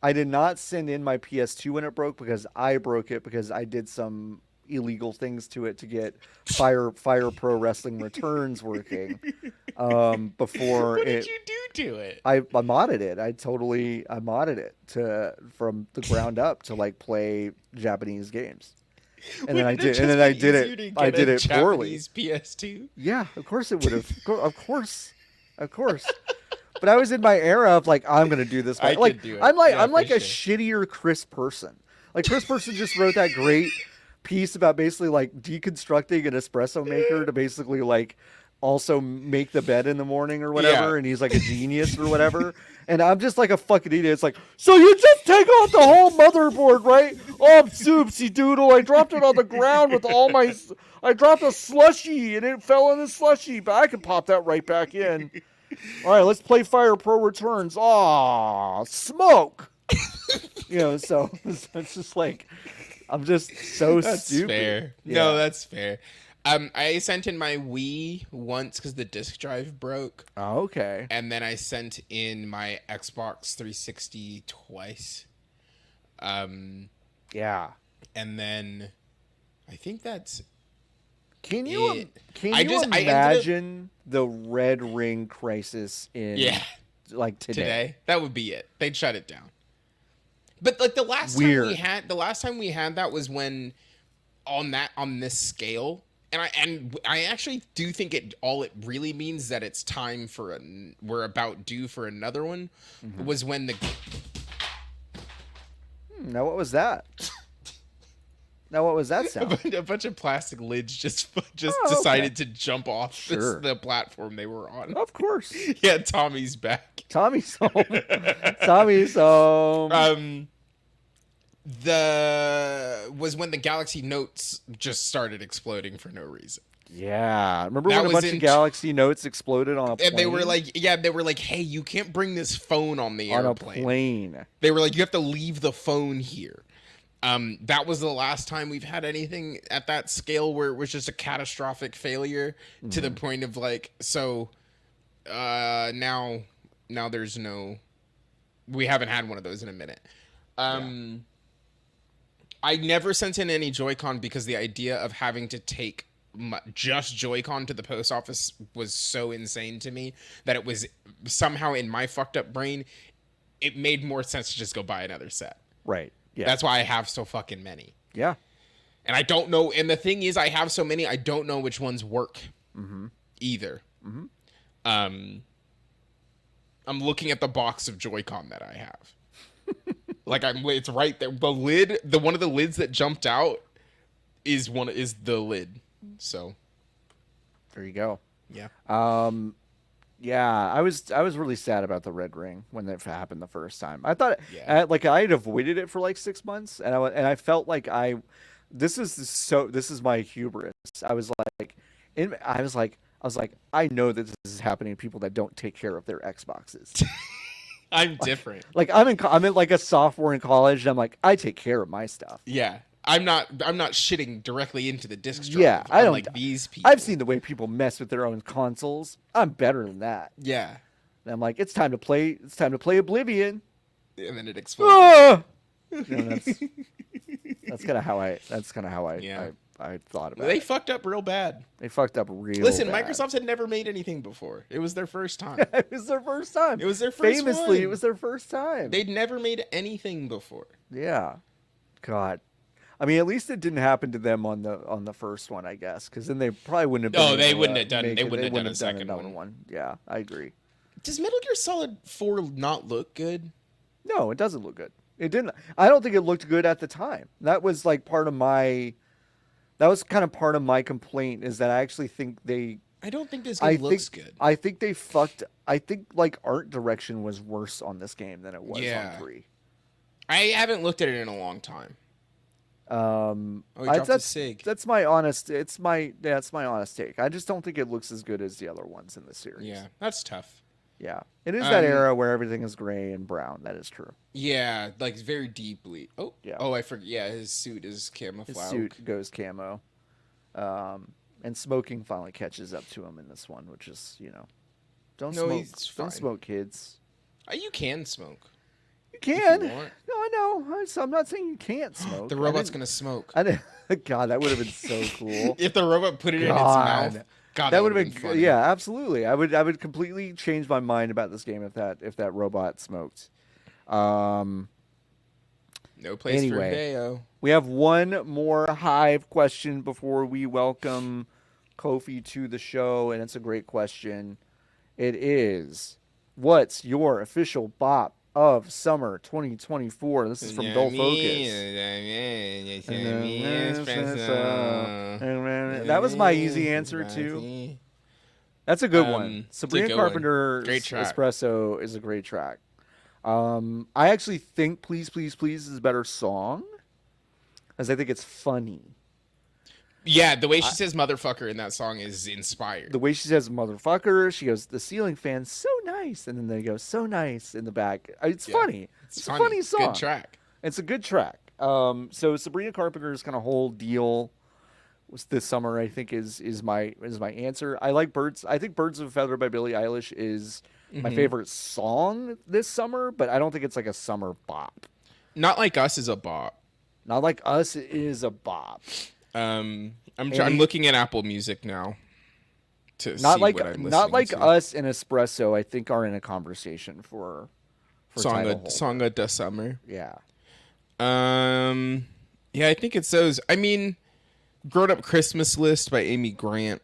I did not send in my PS2 when it broke because I broke it because I did some illegal things to it to get Fire Pro Wrestling Returns working. Before what did you do do it. I modded it. I modded it from the ground up to like play Japanese games. And then I did it. I did it poorly. PS2. Yeah, of course it would have. Of course. But I was in my era of like, I'm gonna do this. I Like could do it. I'm like Yeah, I'm like for a sure. shittier Chris Person. Like Chris Person just wrote that great piece about basically like deconstructing an espresso maker to basically like also make the bed in the morning or whatever, Yeah. and he's like a genius or whatever. And I'm just like a fucking idiot. It's like, so you just take out the whole motherboard, right? Oh, oopsie doodle. I dropped it on the ground with I dropped a slushy and it fell in the slushy, but I can pop that right back in. All right, let's play Fire Pro Returns. Aw, smoke. So it's just like, I'm just so That's stupid. fair. Yeah. No, that's fair. I sent in my Wii once because the disc drive broke, Oh, okay. and then I sent in my Xbox 360 twice. Yeah. And then I think that's Can you it. can I you just- I ended imagine the Red Ring crisis in like today. That would be it. They'd shut it down. But like the last time we had that was when on this scale. And I actually do think all it really means that it's time for we're about due for another one was when the Now what was that? Now what was that sound? a bunch of plastic lids just Oh, decided to jump off Sure. the platform they were on. Of course. Yeah, Tommy's back. Tommy's home. Tommy's home. Was when the Galaxy Notes just started exploding for no reason. Yeah. Remember That when a was bunch in of Galaxy Notes exploded on a plane? And they were like, hey, you can't bring this phone on the on airplane. a plane. They were like, you have to leave the phone here. That was the last time we've had anything at that scale where it was just a catastrophic failure to the point of like, so now there's we haven't had one of those in a minute. I never sent in any Joy-Con because the idea of having to take just Joy-Con to the post office was so insane to me that it was somehow in my fucked up brain, it made more sense to just go buy another set. Right. Yeah. That's why I have so fucking many. Yeah. And I don't know. And the thing is, I have so many, I don't know which ones work either. I'm looking at the box of Joy-Con that I have. Like it's right there. The lid, one of the lids that jumped out is the lid. So There you go. yeah. Yeah, I was really sad about the Red Ring when that happened the first time. I thought Yeah. I had avoided it for like 6 months, and I felt like this is my hubris. I was like, I know that this is happening to people that don't take care of their Xboxes. I'm different. Like I'm in like a sophomore in college, and I'm like, I take care of my stuff. Yeah. I'm not shitting directly into the disc drive. Yeah, I don't like these people. I've seen the way people mess with their own consoles. I'm better than that. Yeah. And I'm like, it's time to play Oblivion. And then it explodes. Ah! That's kind of how I Yeah. I thought about They it. fucked up real bad. They fucked up real Listen, bad. Microsoft had never made anything before. It was their first time. It was their first time. It was their first Famously, one. it was their first time. They'd never made anything before. Yeah. God. I mean, at least it didn't happen to them on the first one, I guess, because then they probably wouldn't have. No, been they able to wouldn't have done- make they it. wouldn't have done a done second another one. Yeah, I agree. Does Metal Gear Solid 4 not look good? No, it doesn't look good. It didn't. I don't think it looked good at the time. That was like part of my. That was kind of part of my complaint is that I actually think they. I don't think this I game looks good. I think they fucked. I think like art direction was worse on this game than it was Yeah. on 3. I haven't looked at it in a long time. Oh, he dropped a sig. that's my honest. It's my honest take. I just don't think it looks as good as the other ones in the series. Yeah, that's tough. Yeah, it is that era where everything is gray and brown. That is true. Yeah, like very deeply. Oh, Yeah. Oh, I forget. Yeah, his suit is His camouflage. suit goes camo, and smoking finally catches up to him in this one, which is don't No, smoke. he's fine. Don't smoke, kids. You can smoke. You can. you want. No, I know. I'm not saying you can't smoke. The robot's gonna smoke. I didn't. God, that would have been so cool. If the robot put it in its God. mouth. God, That that would would have have been, been funny. yeah, absolutely. I would completely change my mind about this game if that robot smoked. Um, No place for anyway, Hideo. we have one more Hive question before we welcome Kofie to the show, and it's a great question. It is, what's your official bop of summer 2024? This is from Dull Focus. That was my easy answer too. That's a good one. It's a Sabrina good one. Carpenter's Great track. Espresso is a great track. I actually think Please Please Please is a better song, as I think it's funny. Yeah, the way she says motherfucker in that song is inspired. The way she says motherfucker, she goes, the ceiling fan's so nice, and then they go, so nice in the back. It's funny. It's a funny song. Good track. It's a good track. So Sabrina Carpenter's kind of whole deal was this summer, I think, is my answer. I like Birds. I think Birds of a Feather by Billie Eilish is my favorite song this summer, but I don't think it's like a summer bop. Not Like Us is a bop. Not Like Us is a bop. I'm looking at Apple Music now to see Not like what I'm listening Not Like to. Us and Espresso, I think, are in a conversation for title holder. Song of the Summer. Yeah. Yeah, I think it's those. I mean, Grown Up Christmas List by Amy Grant.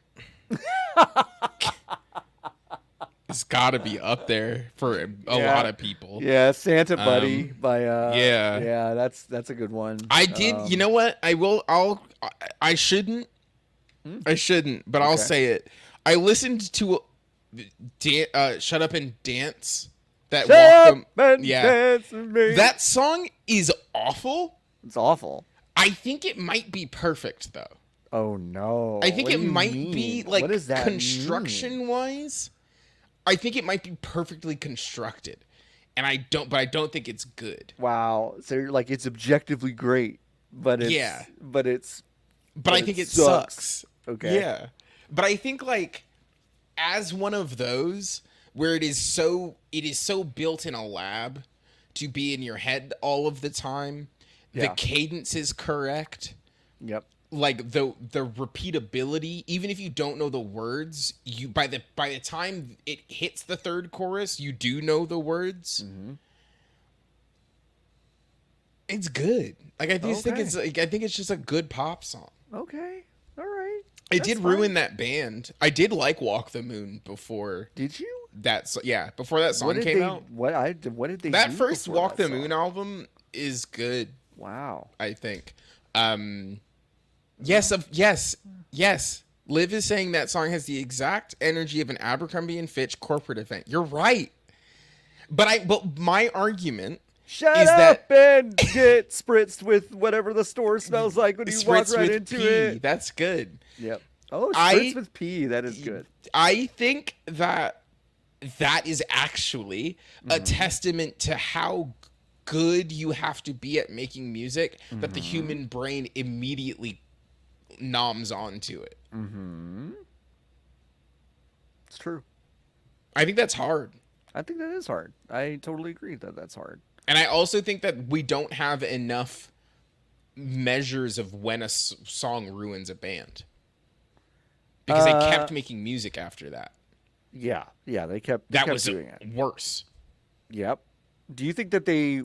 It's got to be up there for a lot of people. Yeah, Santa Buddy by yeah, that's a good one. I did. You know what? I shouldn't, but I'll say it. I listened to Shut Up and Dance. Dance with me. That song is awful. It's awful. I think it might be perfect though. Oh no. I think What it do you might mean? be like What does that construction wise. I think it might be perfectly constructed, and I don't think it's good. Wow. So you're like, it's objectively great, but it's but I think it sucks. Okay. Yeah. But I think like as one of those where it is so built in a lab to be in your head all of the time. Yeah. The cadence is correct. Yep. Like the repeatability, even if you don't know the words, you by the time it hits the third chorus, you do know the words. Mm-hmm. It's good. Like I just think it's just a good pop song. Okay. All right. It did ruin that band. I did like Walk the Moon before. Did you? Before that song came out. What did they That do first before Walk that the song? Moon album is good. Wow. I think. Yes. Liv is saying that song has the exact energy of an Abercrombie and Fitch corporate event. You're right. But my argument Shut is up that and get spritzed with whatever the store smells like when you walk spritz right with into pee. it. That's good. Yep. Oh, spritz with pee. That is good. I think that is actually a testament to how good you have to be at making music that the human brain immediately noms onto it. Mm-hmm. It's true. I think that's hard. I think that is hard. I totally agree that that's hard. And I also think that we don't have enough measures of when a song ruins a band. Because they kept making music after that. Yeah, they kept doing it. Worse. Yep. Do you think that they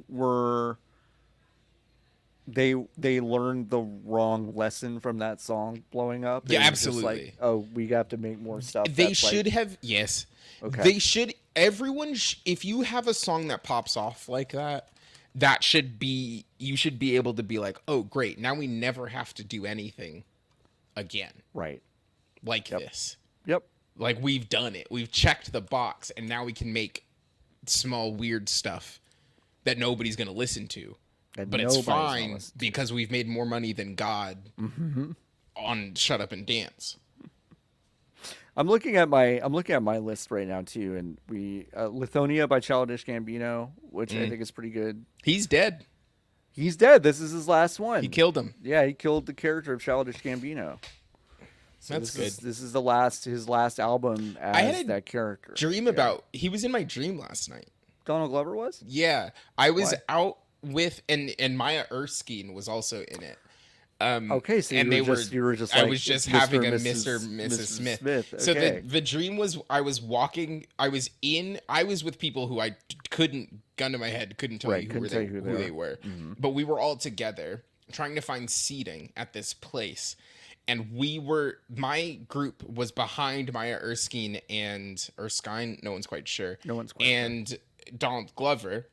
learned the wrong lesson from that song blowing up? Yeah, And it's just absolutely. like, oh, we have to make more stuff. They that's should like, have. Yes. Okay. They should. Everyone. If you have a song that pops off like that, you should be able to be like, oh, great. Now we never have to do anything again. Right. Like this. Yep. Like we've done it. We've checked the box, and now we can make small weird stuff that nobody's going to listen to. But it's fine because we've made more money than God on Shut Up and Dance. I'm looking at my list right now too, and we Lithonia by Childish Gambino, which I think is pretty good. He's dead. He's dead. This is his last one. He killed him. Yeah, he killed the character of Childish Gambino. So That's good. This is his last album as that character. Dream about. He was in my dream last night. Donald Glover was? Yeah, I was out with and Maya Erskine was also in it. Okay, so and you were just I like was just Mr. having a and Mr. Mrs. Mrs. Smith. Smith. So Okay. the dream was I was walking, I was with people who I couldn't, gun to my head, couldn't tell you couldn't tell you who they were. But we were all together trying to find seating at this place. And my group was behind Maya Erskine, no one's quite sure. No one's quite and Donald Glover.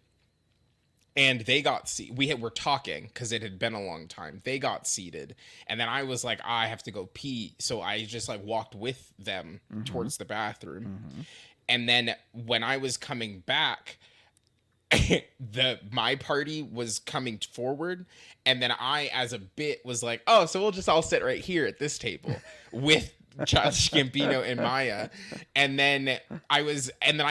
And they got we were talking because it had been a long time. They got seated, and then I was like, I have to go pee, so I just like walked with them towards the bathroom. And then when I was coming back, my party was coming forward, and then I, as a bit, was like, oh, so we'll just all sit right here at this table with Josh Gambino and Maya. And then I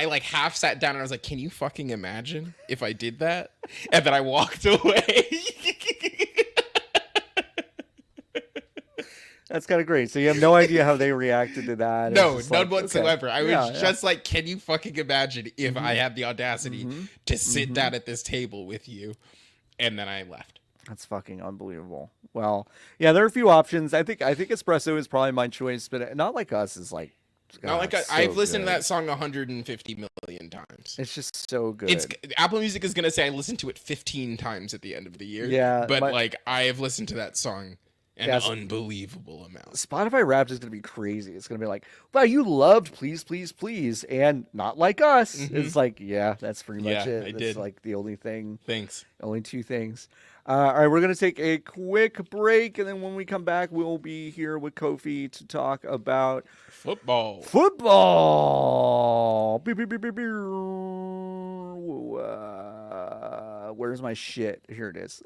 like half sat down and I was like, can you fucking imagine if I did that? And then I walked away. That's kind of great. So you have no idea how they reacted to that. No, none whatsoever. Okay. I was just like, can you fucking imagine if I had the audacity to sit down at this table with you? And then I left. That's fucking unbelievable. Well, yeah, there are a few options. I think Espresso is probably my choice, but Not Like Us is like, God, not like I've listened to that song 150 million times. It's just so good. Apple Music is gonna say I listened to it 15 times at the end of the year. Yeah, but like I have listened to that song an unbelievable amount. Spotify Wrapped is gonna be crazy. It's gonna be like, wow, you loved Please Please Please and Not Like Us. It's like, yeah, that's pretty much it. I That's did. like the only thing. Thanks. Only two things. All right, we're going to take a quick break, and then when we come back, we'll be here with Kofie to talk about football. Beep, beep, beep, beep, beep. Where's my shit? Here it is.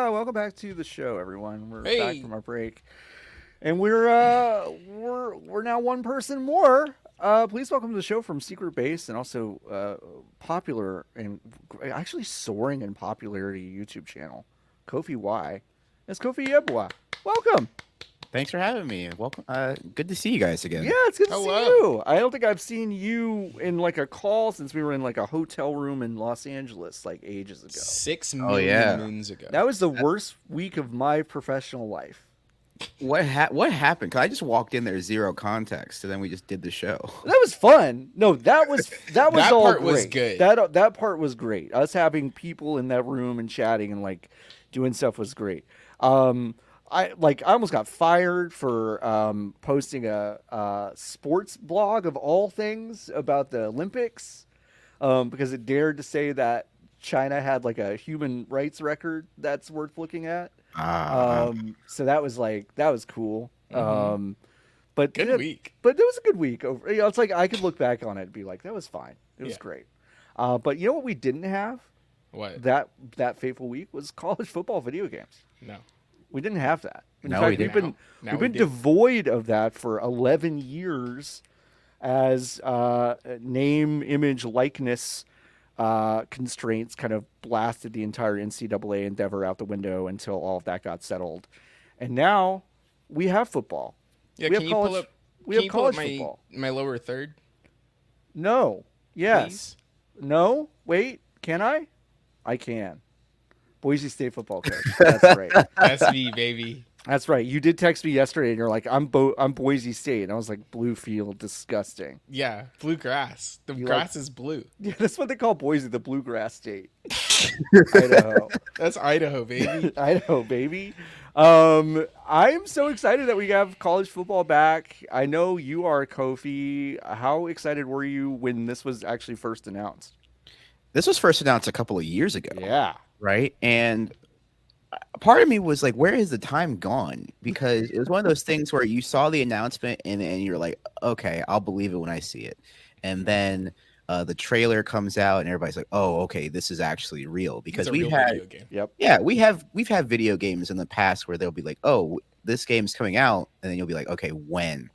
Welcome back to the show, everyone. We're back from our break, and we're now one person more. Please welcome to the show from Secret Base and also popular and actually soaring in popularity YouTube channel, Kofie Y. It's Kofie Yeboah. Welcome. Thanks for having me. Welcome. Good to see you guys again. Yeah, it's good to see you. I don't think I've seen you in like a call since we were in like a hotel room in Los Angeles like ages ago. 6 million moons ago. That was the worst week of my professional life. What happened? Cause I just walked in there 0 context, and then we just did the show. That was fun. No, that was that all part great. Was good. That part was great. Us having people in that room and chatting and like doing stuff was great. I almost got fired for posting a sports blog of all things about the Olympics because it dared to say that China had like a human rights record that's worth looking at. So that was cool. But good week. But it was a good week. It's like I could look back on it and be like, that was fine. It was great. But you know what we didn't have? What? That fateful week was college football video games. No. We didn't have that. In No, fact, we we've didn't. been Now we've we been do. devoid of that for 11 years, as name, image, likeness constraints kind of blasted the entire NCAA endeavor out the window until all of that got settled, and now we have football. Yeah, We can have you pull college. up? We Can have you pull up college my football. my lower third, No. Yes. please? No. Wait. Can I? I can. Boise State football coach. That's right. That's me, baby. That's right. You did text me yesterday, and you're like, I'm Boise State," and I was like, "Blue field, disgusting." Yeah, blue grass. The You grass is blue. Yeah, that's what they call Boise, the bluegrass state. Idaho. That's Idaho, baby. Idaho, baby. I'm so excited that we have college football back. I know you are, Kofi. How excited were you when this was actually first announced? This was first announced a couple of years ago. Yeah. Right. And part of me was like, where is the time gone? Because it was one of those things where you saw the announcement and you're like, okay, I'll believe it when I see it. And then the trailer comes out and everybody's like, oh, okay, this is actually real. Because It's a we've real had, video game. Yep. yeah, we've had video games in the past where they'll be like, oh, this game's coming out, and then you'll be like, okay, when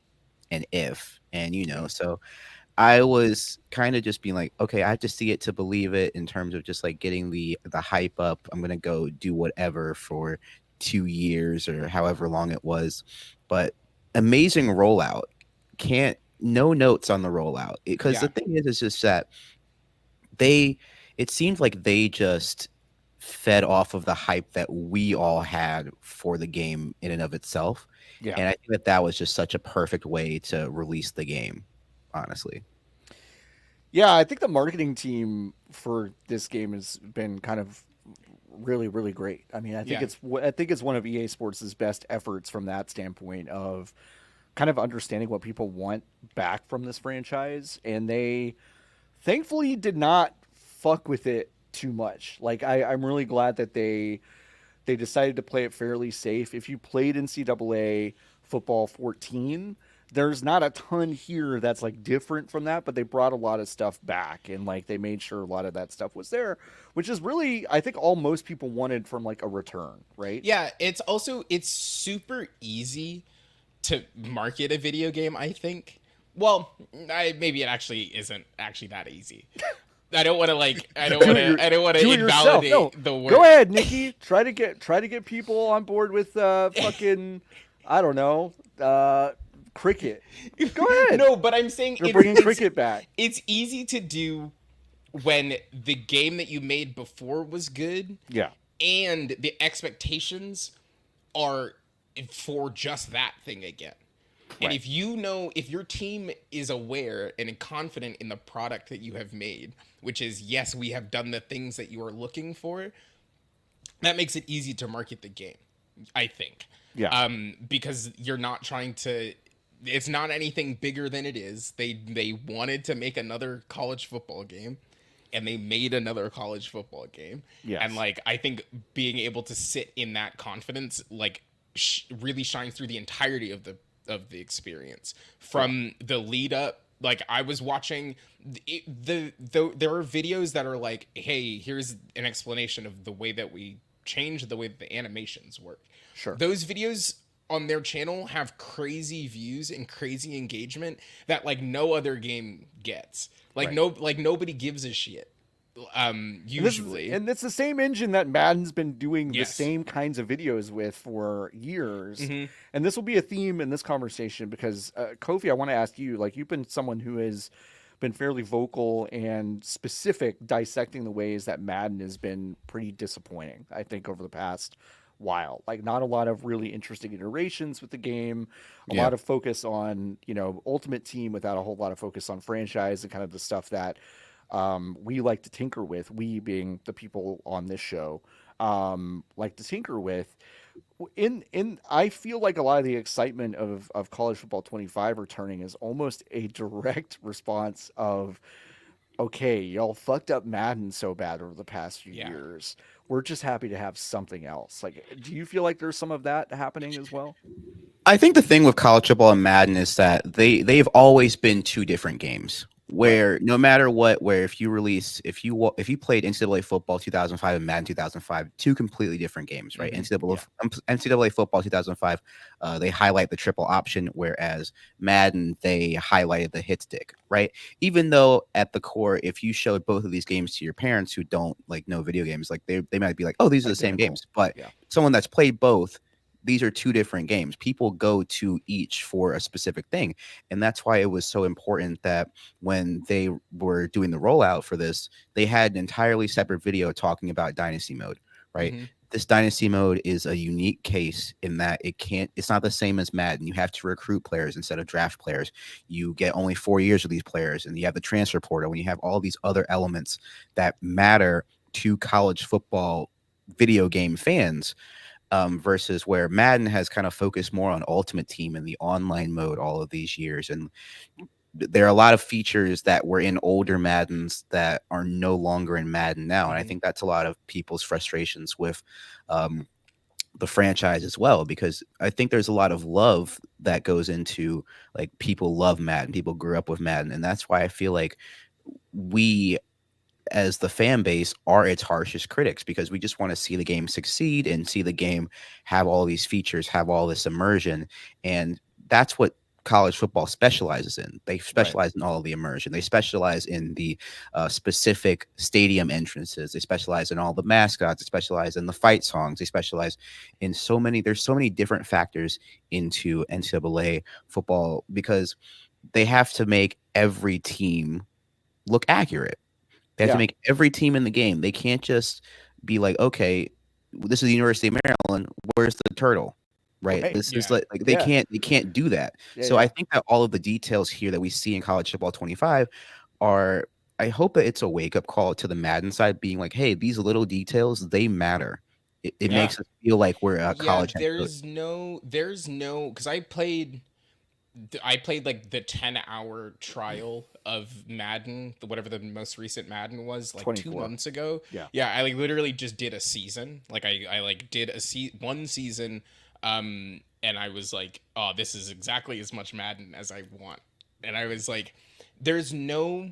and if, and so I was kind of just being like, okay, I have to see it to believe it, in terms of just like getting the hype up. I'm gonna go do whatever for 2 years or however long it was, but amazing rollout. No notes on the rollout, because Yeah. the thing is just that it seemed like they just fed off of the hype that we all had for the game in and of itself. Yeah. And I think that was just such a perfect way to release the game, honestly. Yeah, I think the marketing team for this game has been kind of really, really great. I mean, Yeah. I think it's one of EA Sports' best efforts from that standpoint of kind of understanding what people want back from this franchise, and they thankfully did not fuck with it too much. Like I'm really glad that they decided to play it fairly safe. If you played NCAA football 14, there's not a ton here that's like different from that, but they brought a lot of stuff back, and like they made sure a lot of that stuff was there, which is really, I think, all most people wanted from like a return, right? Yeah, it's super easy to market a video game, I think. Well, maybe it actually isn't actually that easy. I don't want to Do it yourself. invalidate No, the word. go ahead, Nikki. Try to get people on board with fucking, I don't know, cricket. Go ahead. No, but I'm saying They're bringing cricket back. It's easy to do when the game that you made before was good, Yeah. and the expectations are for just that thing again. And Right. if your team is aware and confident in the product that you have made, which is, yes, we have done the things that you are looking for, that makes it easy to market the game, I think. Yeah. Because you're not trying to, it's not anything bigger than it is. They wanted to make another college football game, and they made another college football game. Yes. And like, I think being able to sit in that confidence, like, really shines through the entirety of the experience, from the lead up. Like, I was watching there are videos that are like, hey, here's an explanation of the way that we changed the way that the animations work. Sure. Those videos on their channel have crazy views and crazy engagement that like no other game gets. Like Right. nobody gives a shit. Usually. And it's the same engine that Madden's been doing Yes. the same kinds of videos with for years. Mhm. And this will be a theme in this conversation because, Kofi, I want to ask you, like, you've been someone who has been fairly vocal and specific dissecting the ways that Madden has been pretty disappointing, I think, over the past while. Like, not a lot of really interesting iterations with the game, a Yeah. lot of focus on, Ultimate Team without a whole lot of focus on franchise and kind of the stuff that we like to tinker with, we being the people on this show, like to tinker with. I feel like a lot of the excitement of College Football 25 returning is almost a direct response of, okay, y'all fucked up Madden so bad over the past few Yeah. years. We're just happy to have something else. Like, do you feel like there's some of that happening as well? I think the thing with college football and Madden is that they've always been two different games. where no matter what, where if you played NCAA football 2005 and Madden 2005, two completely different games, right? NCAA football 2005, they highlight the triple option, whereas Madden, they highlighted the hit stick, right? Even though at the core, if you showed both of these games to your parents who don't like know video games, like they might be like, oh, these are the same Identical. games, but Yeah. someone that's played both, these are two different games. People go to each for a specific thing, and that's why it was so important that when they were doing the rollout for this, they had an entirely separate video talking about dynasty mode, right? Mm-hmm. This dynasty mode is a unique case in that it's not the same as Madden. You have to recruit players instead of draft players. You get only 4 years with these players, and you have the transfer portal, and you have all these other elements that matter to college football video game fans, versus where Madden has kind of focused more on Ultimate Team and the online mode all of these years. And there are a lot of features that were in older Maddens that are no longer in Madden now. And I think that's a lot of people's frustrations with the franchise as well, because I think there's a lot of love that goes into, like, people love Madden, people grew up with Madden. And that's why I feel like we as the fan base are its harshest critics, because we just want to see the game succeed and see the game have all these features, have all this immersion. And that's what college football specializes in. They specialize in all of the immersion. They specialize in the specific stadium entrances. They specialize in all the mascots. They specialize in the fight songs. They specialize in there's so many different factors into NCAA football, because they have to make every team look accurate. They have to make every team in the game. They can't just be like, okay, this is the University of Maryland. Where's the turtle? Right. This is like they can't do that. So I think that all of the details here that we see in College Football 25 are, I hope that it's a wake up call to the Madden side, being like, hey, these little details, they matter. It makes us feel like we're a college. There's no, because I played like the 10-hour trial of Madden, whatever the most recent Madden was, like 24. 2 months ago. Yeah. I like literally just did a season. Like I like did one season, and I was like, oh, this is exactly as much Madden as I want. And I was like, there's no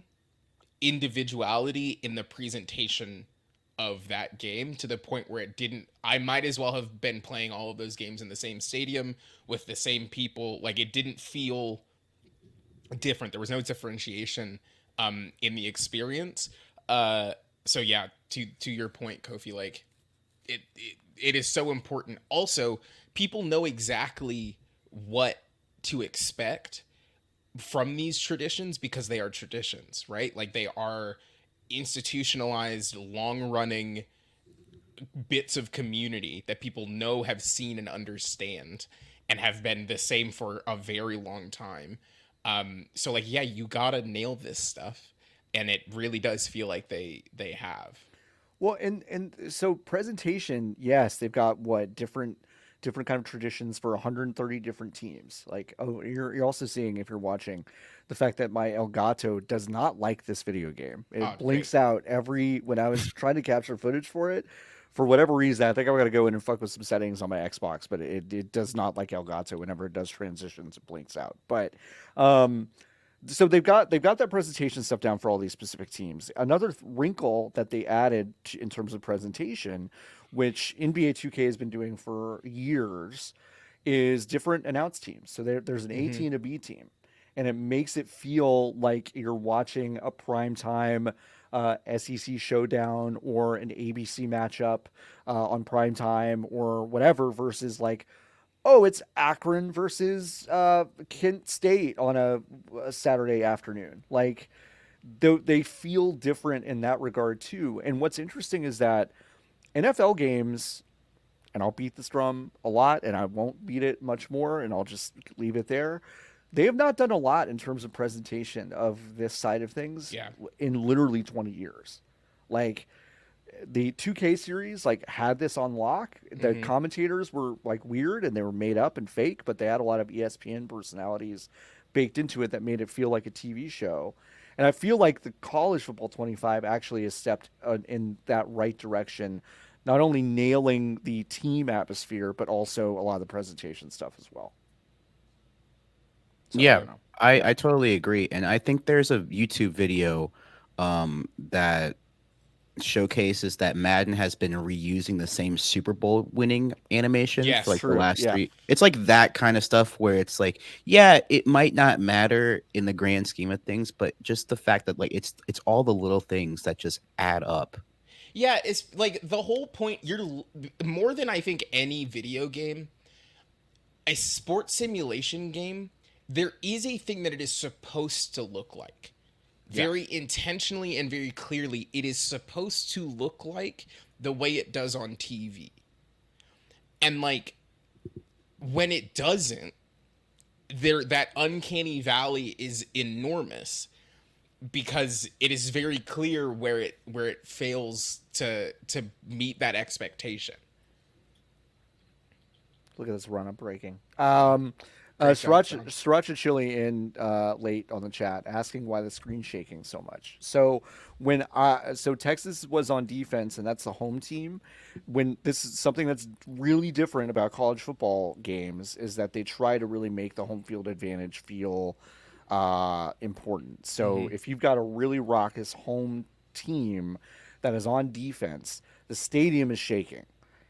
individuality in the presentation of that game, to the point where I might as well have been playing all of those games in the same stadium with the same people. Like, it didn't feel different. There was no differentiation in the experience. So yeah, to your point, Kofi, like it is so important. Also, people know exactly what to expect from these traditions because they are traditions, right? Like, they are institutionalized, long-running bits of community that people know, have seen, and understand, and have been the same for a very long time. So like, yeah, you gotta nail this stuff, and it really does feel like they have. Well, and so presentation, yes, they've got what different kind of traditions for 130 different teams. Like, oh, you're also seeing, if you're watching, the fact that my Elgato does not like this video game. It blinks out when I was trying to capture footage for it. For whatever reason, I think I'm gonna go in and fuck with some settings on my Xbox, but it does not like Elgato. Whenever it does transitions, it blinks out. But so they've got that presentation stuff down for all these specific teams. Another wrinkle that they added in terms of presentation, which NBA 2K has been doing for years, is different announced teams. So there's an A team and a B team, and it makes it feel like you're watching a primetime SEC showdown or an ABC matchup on primetime or whatever, versus like, oh, it's Akron versus Kent State on a Saturday afternoon. Like, they feel different in that regard too. And what's interesting is that NFL games, and I'll beat this drum a lot, and I won't beat it much more, and I'll just leave it there. They have not done a lot in terms of presentation of this side of things in literally 20 years. Like, the 2K series like had this on lock. The commentators were like weird and they were made up and fake, but they had a lot of ESPN personalities baked into it that made it feel like a TV show. And I feel like the College Football 25 actually has stepped in that right direction, not only nailing the team atmosphere, but also a lot of the presentation stuff as well. So, yeah, I totally agree, and I think there's a YouTube video that showcases that Madden has been reusing the same Super Bowl winning animation for Yes. like the True. last Yeah. three. It's like that kind of stuff where it's like, yeah, it might not matter in the grand scheme of things, but just the fact that like it's all the little things that just add up. Yeah, it's like the whole point. More than I think any video game, a sports simulation game, there is a thing that it is supposed to look like. Very intentionally and very clearly, it is supposed to look like the way it does on TV. And like when it doesn't, there that uncanny valley is enormous because it is very clear where it fails to meet that expectation. Look at this run up breaking. Great job, Sam. Sriracha Chili in late on the chat asking why the screen's shaking so much. So so Texas was on defense and that's the home team. When this is something that's really different about college football games is that they try to really make the home field advantage feel important. So if you've got a really raucous home team that is on defense, the stadium is shaking.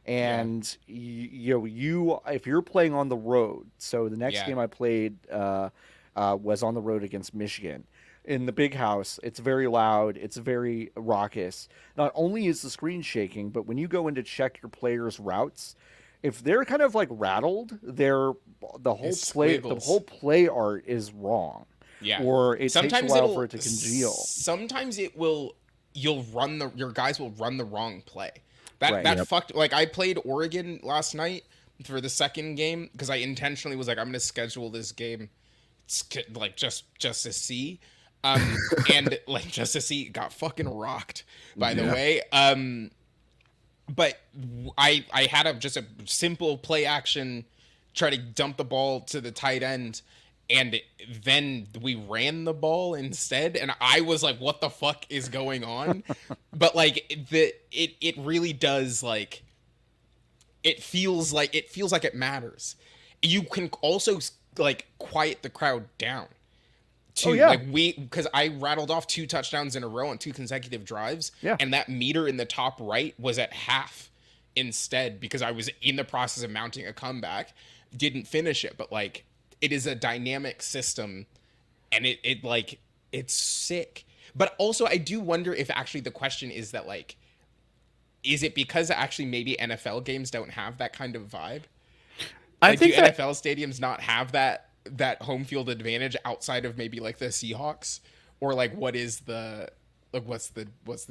And you if you're playing on the road, so the next game I played was on the road against Michigan. In the big house, it's very loud, it's very raucous. Not only is the screen shaking, but when you go in to check your players' routes, if they're kind of like rattled, the whole play art is wrong. Yeah. Or it takes a while for it to congeal. Sometimes your guys will run the wrong play. That Right. fucked. Like I played Oregon last night for the second game because I intentionally was like, I'm gonna schedule this game, like just to see, and like just to see, got fucking rocked. By the way, but I had just a simple play action, try to dump the ball to the tight end. And then we ran the ball instead, and I was like, "What the fuck is going on?" But like it really does like it feels like it matters. You can also like quiet the crowd down too. Oh, yeah. Like because I rattled off 2 touchdowns in a row on 2 consecutive drives, and that meter in the top right was at half instead because I was in the process of mounting a comeback, didn't finish it, but like. It is a dynamic system and it's sick. But also I do wonder if actually the question is that like, is it because actually maybe NFL games don't have that kind of vibe? I Like think do that NFL stadiums not have that home field advantage outside of maybe like the Seahawks? Or like what's the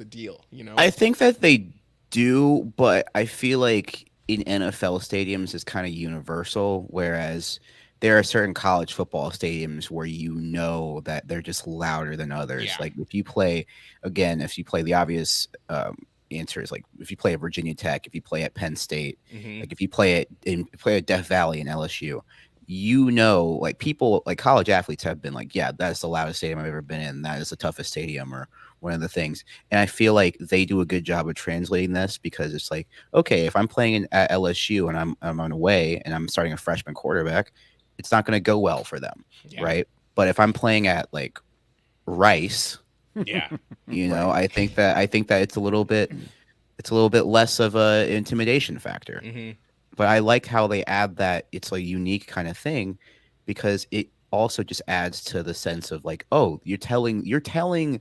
deal, you know? I think that they do, but I feel like in NFL stadiums it's kind of universal, whereas there are certain college football stadiums where you know that they're just louder than others. Yeah. Like if you play, the obvious answer is like if you play at Virginia Tech, if you play at Penn State, like if you play at Death Valley in LSU, you know, like people like college athletes have been like, yeah, that's the loudest stadium I've ever been in. That is the toughest stadium or one of the things. And I feel like they do a good job of translating this because it's like, okay, if I'm playing at LSU and I'm on away and I'm starting a freshman quarterback, it's not going to go well for them, right? But if I'm playing at like Rice, Yeah. you know, I think that it's a little bit less of a intimidation factor. But I like how they add that it's a unique kind of thing because it also just adds to the sense of like, oh, you're telling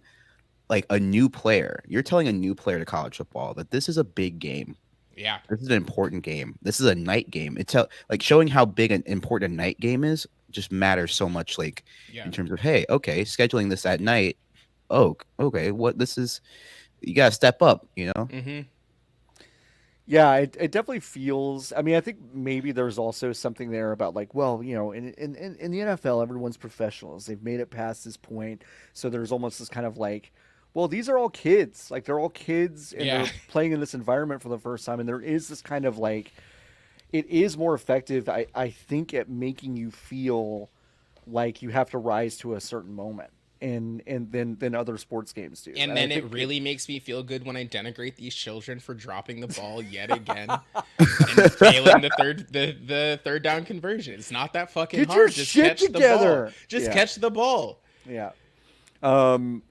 like a new player, to college football that this is a big game. Yeah. This is an important game. This is a night game. It's like showing how big an important a night game is just matters so much. Like in terms of, hey, okay, scheduling this at night. Oh, okay, you gotta step up, you know? Yeah, it definitely feels. I mean, I think maybe there's also something there about like, well, in the NFL, everyone's professionals. They've made it past this point, so there's almost this kind of like, well, these are all kids. Like they're all kids, and they're playing in this environment for the first time, and there is this kind of like, it is more effective. I think at making you feel like you have to rise to a certain moment. than other sports games do. And I then think it really makes me feel good when I denigrate these children for dropping the ball yet again and failing the third down conversion. It's not that fucking Get hard. your Just shit catch the together. ball. Just Yeah. catch the ball. Yeah. Well,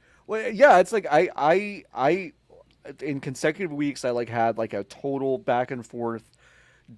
yeah, it's like I in consecutive weeks I like had like a total back and forth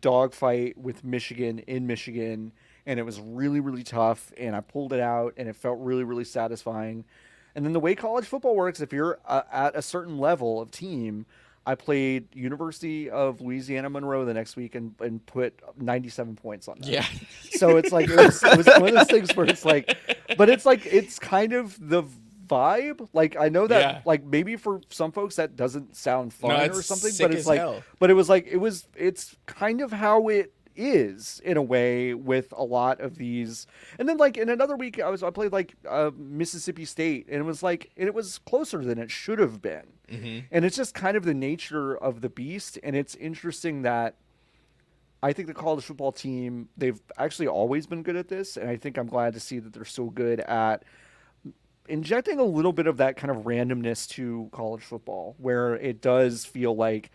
dogfight with Michigan in Michigan, and it was really really tough, and I pulled it out, and it felt really really satisfying. And then the way college football works, if you're at a certain level of team, I played University of Louisiana Monroe the next week and put 97 points on them. Yeah. So it's like it was one of those things where it's like, but it's like it's kind of the vibe. Like I know that Yeah. like maybe for some folks that doesn't sound fun No, or it's something, sick but it's as like, hell. but it was like it's kind of how it is in a way with a lot of these. And then like in another week I played like Mississippi State, and it was closer than it should have been. Mm-hmm. And it's just kind of the nature of the beast, and it's interesting that I think the college football team, they've actually always been good at this, and I think I'm glad to see that they're so good at injecting a little bit of that kind of randomness to college football, where it does feel like,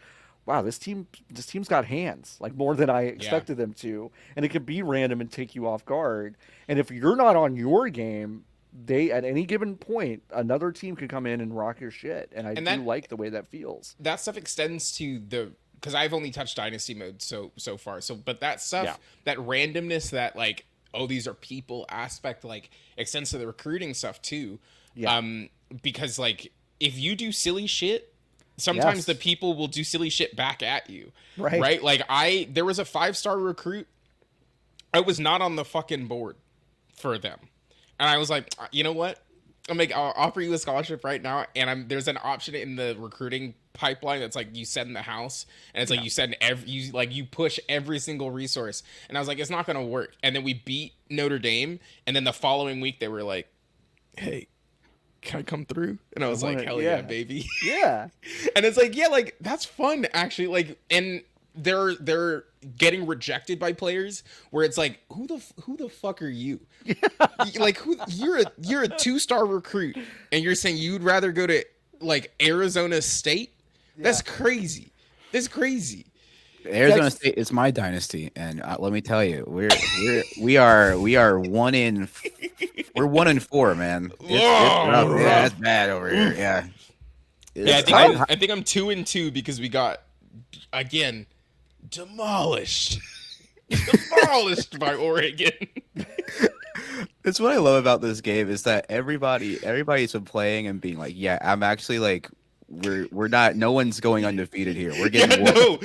wow, this team's got hands, like more than I expected them to, and it can be random and take you off guard. And if you're not on your game, they at any given point, another team could come in and rock your shit, and I do like the way that feels. That stuff extends to because I've only touched Dynasty mode so far. So, but that stuff, that randomness, that like, oh, these are people aspect, like extends to the recruiting stuff too. Yeah. Because like if you do silly shit, sometimes the people will do silly shit back at you. Right. Like there was a 5-star recruit. I was not on the fucking board for them. And I was like, you know what? I'll offer you a scholarship right now. And there's an option in the recruiting pipeline that's like you send the house, and it's like you send you push every single resource. And I was like, it's not gonna work. And then we beat Notre Dame, and then the following week they were like, hey, can I come through? And I was like, hell yeah, baby. Yeah. And it's like, yeah, like that's fun actually. Like, and they're getting rejected by players where it's like, who the fuck are you? Like, you're a 2-star recruit, and you're saying you'd rather go to like Arizona State? That's crazy. That's crazy. Arizona State is my dynasty, and let me tell you, we are 1-4, man. It's rough. Yeah, it's bad over here. Yeah. I think I'm 2-2 because we got again demolished by Oregon. That's what I love about this game, is that everybody's been playing and being like, yeah, I'm actually like, we're not, no one's going undefeated here. We're getting no,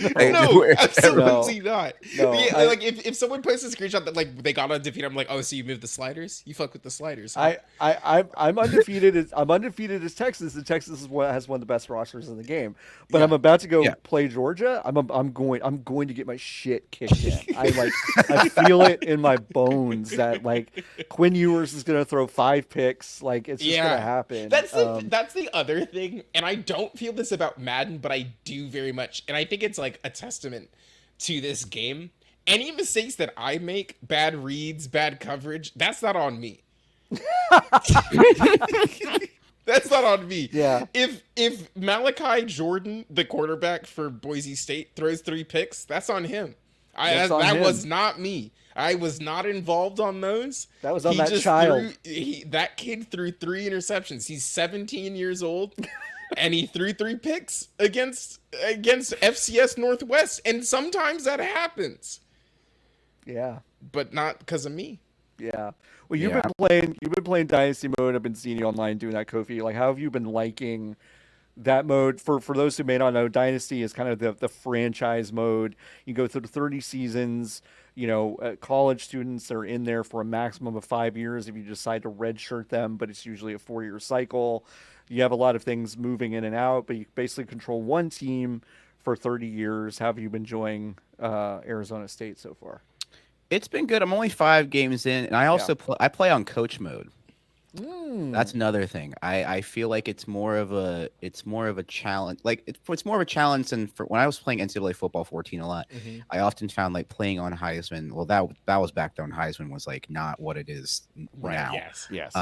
absolutely not. No, like if someone posts a screenshot that like they got undefeated, I'm like, oh, so you moved the sliders? You fuck with the sliders? Huh? I'm undefeated. I'm undefeated as Texas, and Texas has one of the best rosters in the game. But I'm about to go play Georgia. I'm going to get my shit kicked in. I feel it in my bones that like Quinn Ewers is going to throw 5 picks. Like it's just going to happen. That's the other thing, and I don't feel this about Madden, but I do very much, and I think it's like a testament to this game. Any mistakes that I make, bad reads, bad coverage, that's not on me. That's not on me. Yeah. If Malachi Jordan, the quarterback for Boise State, throws 3 picks, that's on him. That was not me. I was not involved on those. That was on that child. That kid threw 3 interceptions. He's 17 years old. And he threw 3 picks against FCS Northwest, and sometimes that happens. Yeah, but not because of me. Yeah. Well, you've been playing Dynasty mode. I've been seeing you online doing that, Kofie. Like, how have you been liking that mode? For those who may not know, Dynasty is kind of the franchise mode. You go through 30 seasons. You know, college students are in there for a maximum of 5 years if you decide to redshirt them, but it's usually a 4-year cycle. You have a lot of things moving in and out, but you basically control one team for 30 years. How have you been enjoying Arizona State so far? It's been good. I'm only 5 games in, and I also play on coach mode. That's another thing. I feel like it's more of a challenge. Like it's more of a challenge than when I was playing NCAA football 14 a lot. Mm-hmm. I often found like playing on Heisman. Well, that was back then. Heisman was like not what it is now. Yes.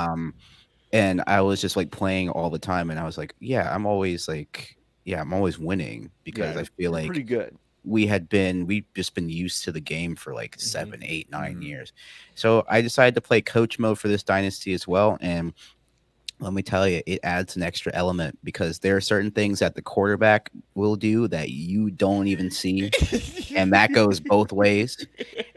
and I was just like playing all the time, and I was like, I'm always winning Yeah, because I feel you're like pretty good. we've just been used to the game for like Mm-hmm. 7, 8, 9 Mhm. years. So I decided to play coach mode for this dynasty as well, and let me tell you, it adds an extra element because there are certain things that the quarterback will do that you don't even see, and that goes both ways.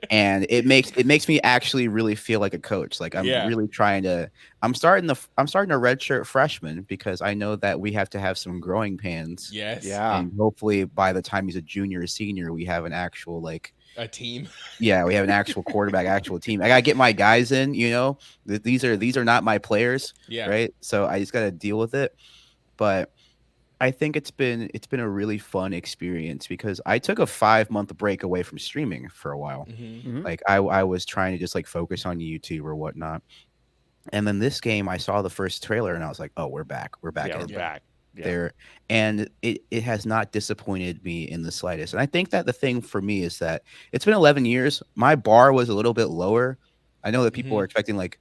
And it makes me actually really feel like a coach. Like I'm Yeah. really trying to. I'm starting a redshirt freshman because I know that we have to have some growing pains, Yes. Yeah. and hopefully by the time he's a junior or senior, we have an actual like A team. we have an actual quarterback, actual team. I gotta get my guys in. These are not my players, Yeah. right? So I just gotta deal with it. But I think it's been a really fun experience because I took a 5-month break away from streaming for a while. Mm-hmm. Mhm. Like I was trying to just like focus on YouTube or whatnot. And then this game, I saw the first trailer and I was like, oh, we're back. We're back Yeah, we're in Yeah. back. Yeah. there. And it has not disappointed me in the slightest. And I think that the thing for me is that it's been 11 years. My bar was a little bit lower. I know that people Mm-hmm. are expecting like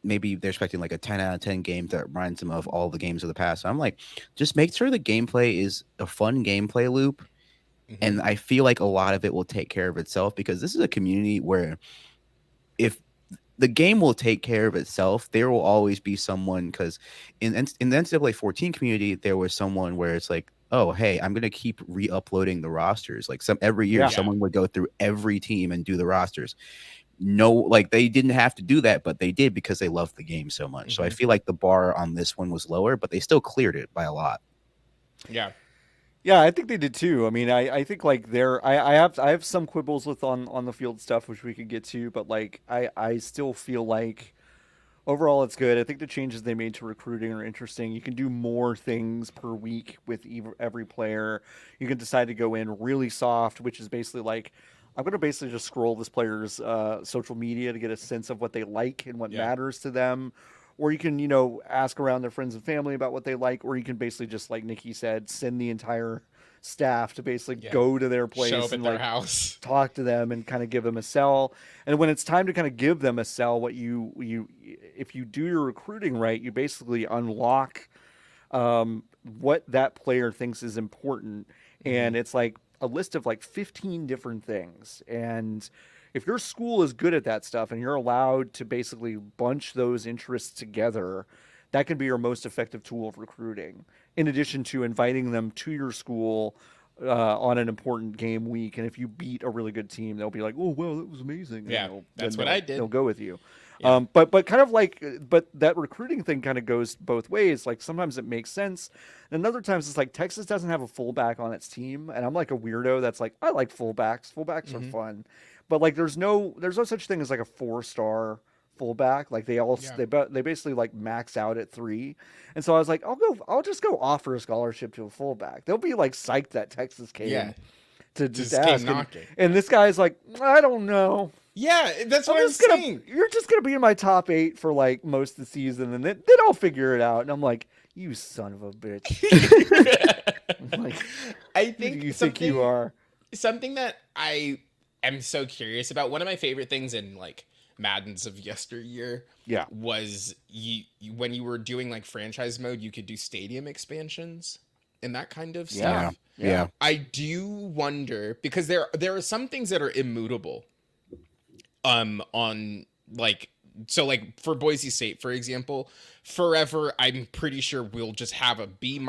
maybe they're expecting like a 10 out of 10 game that reminds them of all the games of the past. So I'm like, just make sure the gameplay is a fun gameplay loop. Mm-hmm. And I feel like a lot of it will take care of itself because this is a community where if the game will take care of itself, there will always be someone because in the NCAA 14 community, there was someone where it's like, oh, hey, I'm gonna keep re-uploading the rosters. Like every year, Yeah. someone would go through every team and do the rosters. No, like they didn't have to do that, but they did because they loved the game so much. So I Mm-hmm. feel like the bar on this one was lower, but they still cleared it by a lot. Yeah. Yeah, I think they did too. I mean, I think like I have some quibbles with on the field stuff which we could get to, but like I still feel like overall it's good. I think the changes they made to recruiting are interesting. You can do more things per week with every player. You can decide to go in really soft, which is basically like I'm going to basically just scroll this player's social media to get a sense of what they like and what Yeah. matters to them. Or you can, ask around their friends and family about what they like, or you can basically just, like Nikki said, send the entire staff to basically Yeah. go to their Show place up at and their like house. talk to them and kind of give them a sell. And when it's time to kind of give them a sell, what you if you do your recruiting right, you basically unlock what that player thinks is important, Mm-hmm. and it's like a list of like 15 different things. And if your school is good at that stuff and you're allowed to basically bunch those interests together, that can be your most effective tool of recruiting, in addition to inviting them to your school on an important game week. And if you beat a really good team, they'll be like, "Oh, well, that was amazing," and Yeah. then That's what I they'll did. go with you. Yeah. But kind of like, but that recruiting thing kind of goes both ways. Like sometimes it makes sense, and other times it's like Texas doesn't have a fullback on its team, and I'm like a weirdo that's like, I like fullbacks. Fullbacks are Mm-hmm. fun, but like there's no such thing as like a 4-star fullback. Like Yeah. they basically like max out at 3, and so I was like, I'll just go offer a scholarship to a fullback. They'll be like psyched that Texas Yeah. came to just Just came ask, knocking. and this guy's like, I don't know. Yeah, that's I'm what I'm just gonna saying. you're just gonna be in my top 8 for like most of the season, and then I'll figure it out. And I'm like, you son of a bitch. I'm like, I who do think you think you are? something that I am so curious about. One of my favorite things in like Maddens of yesteryear Yeah. was when you were doing like franchise mode, you could do stadium expansions and that kind of Yeah. stuff. Yeah. I do wonder because there are some things that are immutable. On like so like for Boise State, for example, forever I'm pretty sure we'll just have a B-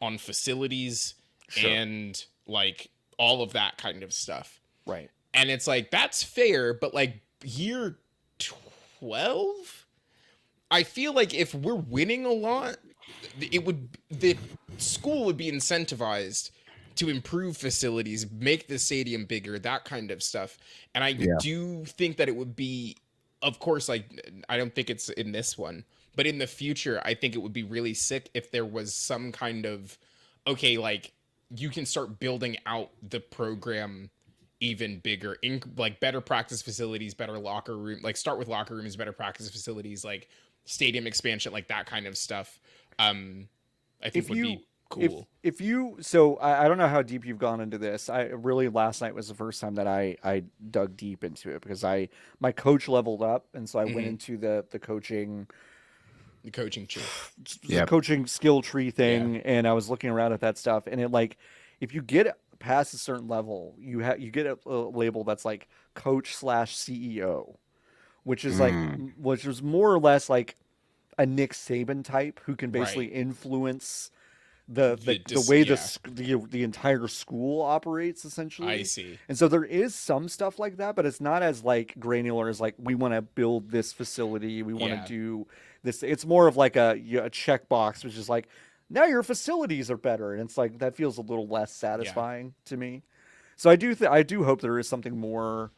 on facilities Sure. and like all of that kind of stuff. Right. And it's like that's fair, but like year 12, I feel like if we're winning a lot, the school would be incentivized to improve facilities, make the stadium bigger, that kind of stuff. And I Yeah. do think that it would be, of course, like I don't think it's in this one, but in the future, I think it would be really sick if there was some kind of okay, like you can start building out the program even bigger in like better practice facilities, better locker room, like start with locker rooms, better practice facilities, like stadium expansion, like that kind of stuff. I think If would you be cool. if you so I don't know how deep you've gone into this. I really last night was the first time that I dug deep into it because my coach leveled up, and so I went Mhm. into the coaching The coaching tree. the Yep. coaching skill tree thing, and I was looking around at that stuff, and it like if you get past a certain level, you get a label that's like coach slash CEO, which is like Mm. which is more or less like a Nick Saban type who can basically Right. influence the Just way yeah. the entire school operates essentially. I see. And so there is some stuff like that, but it's not as like granular as like we want to build this facility, we want to Yeah. do this. It's more of like a checkbox, which is like now your facilities are better, and it's like that feels a little less satisfying to me. So I do hope there is something more,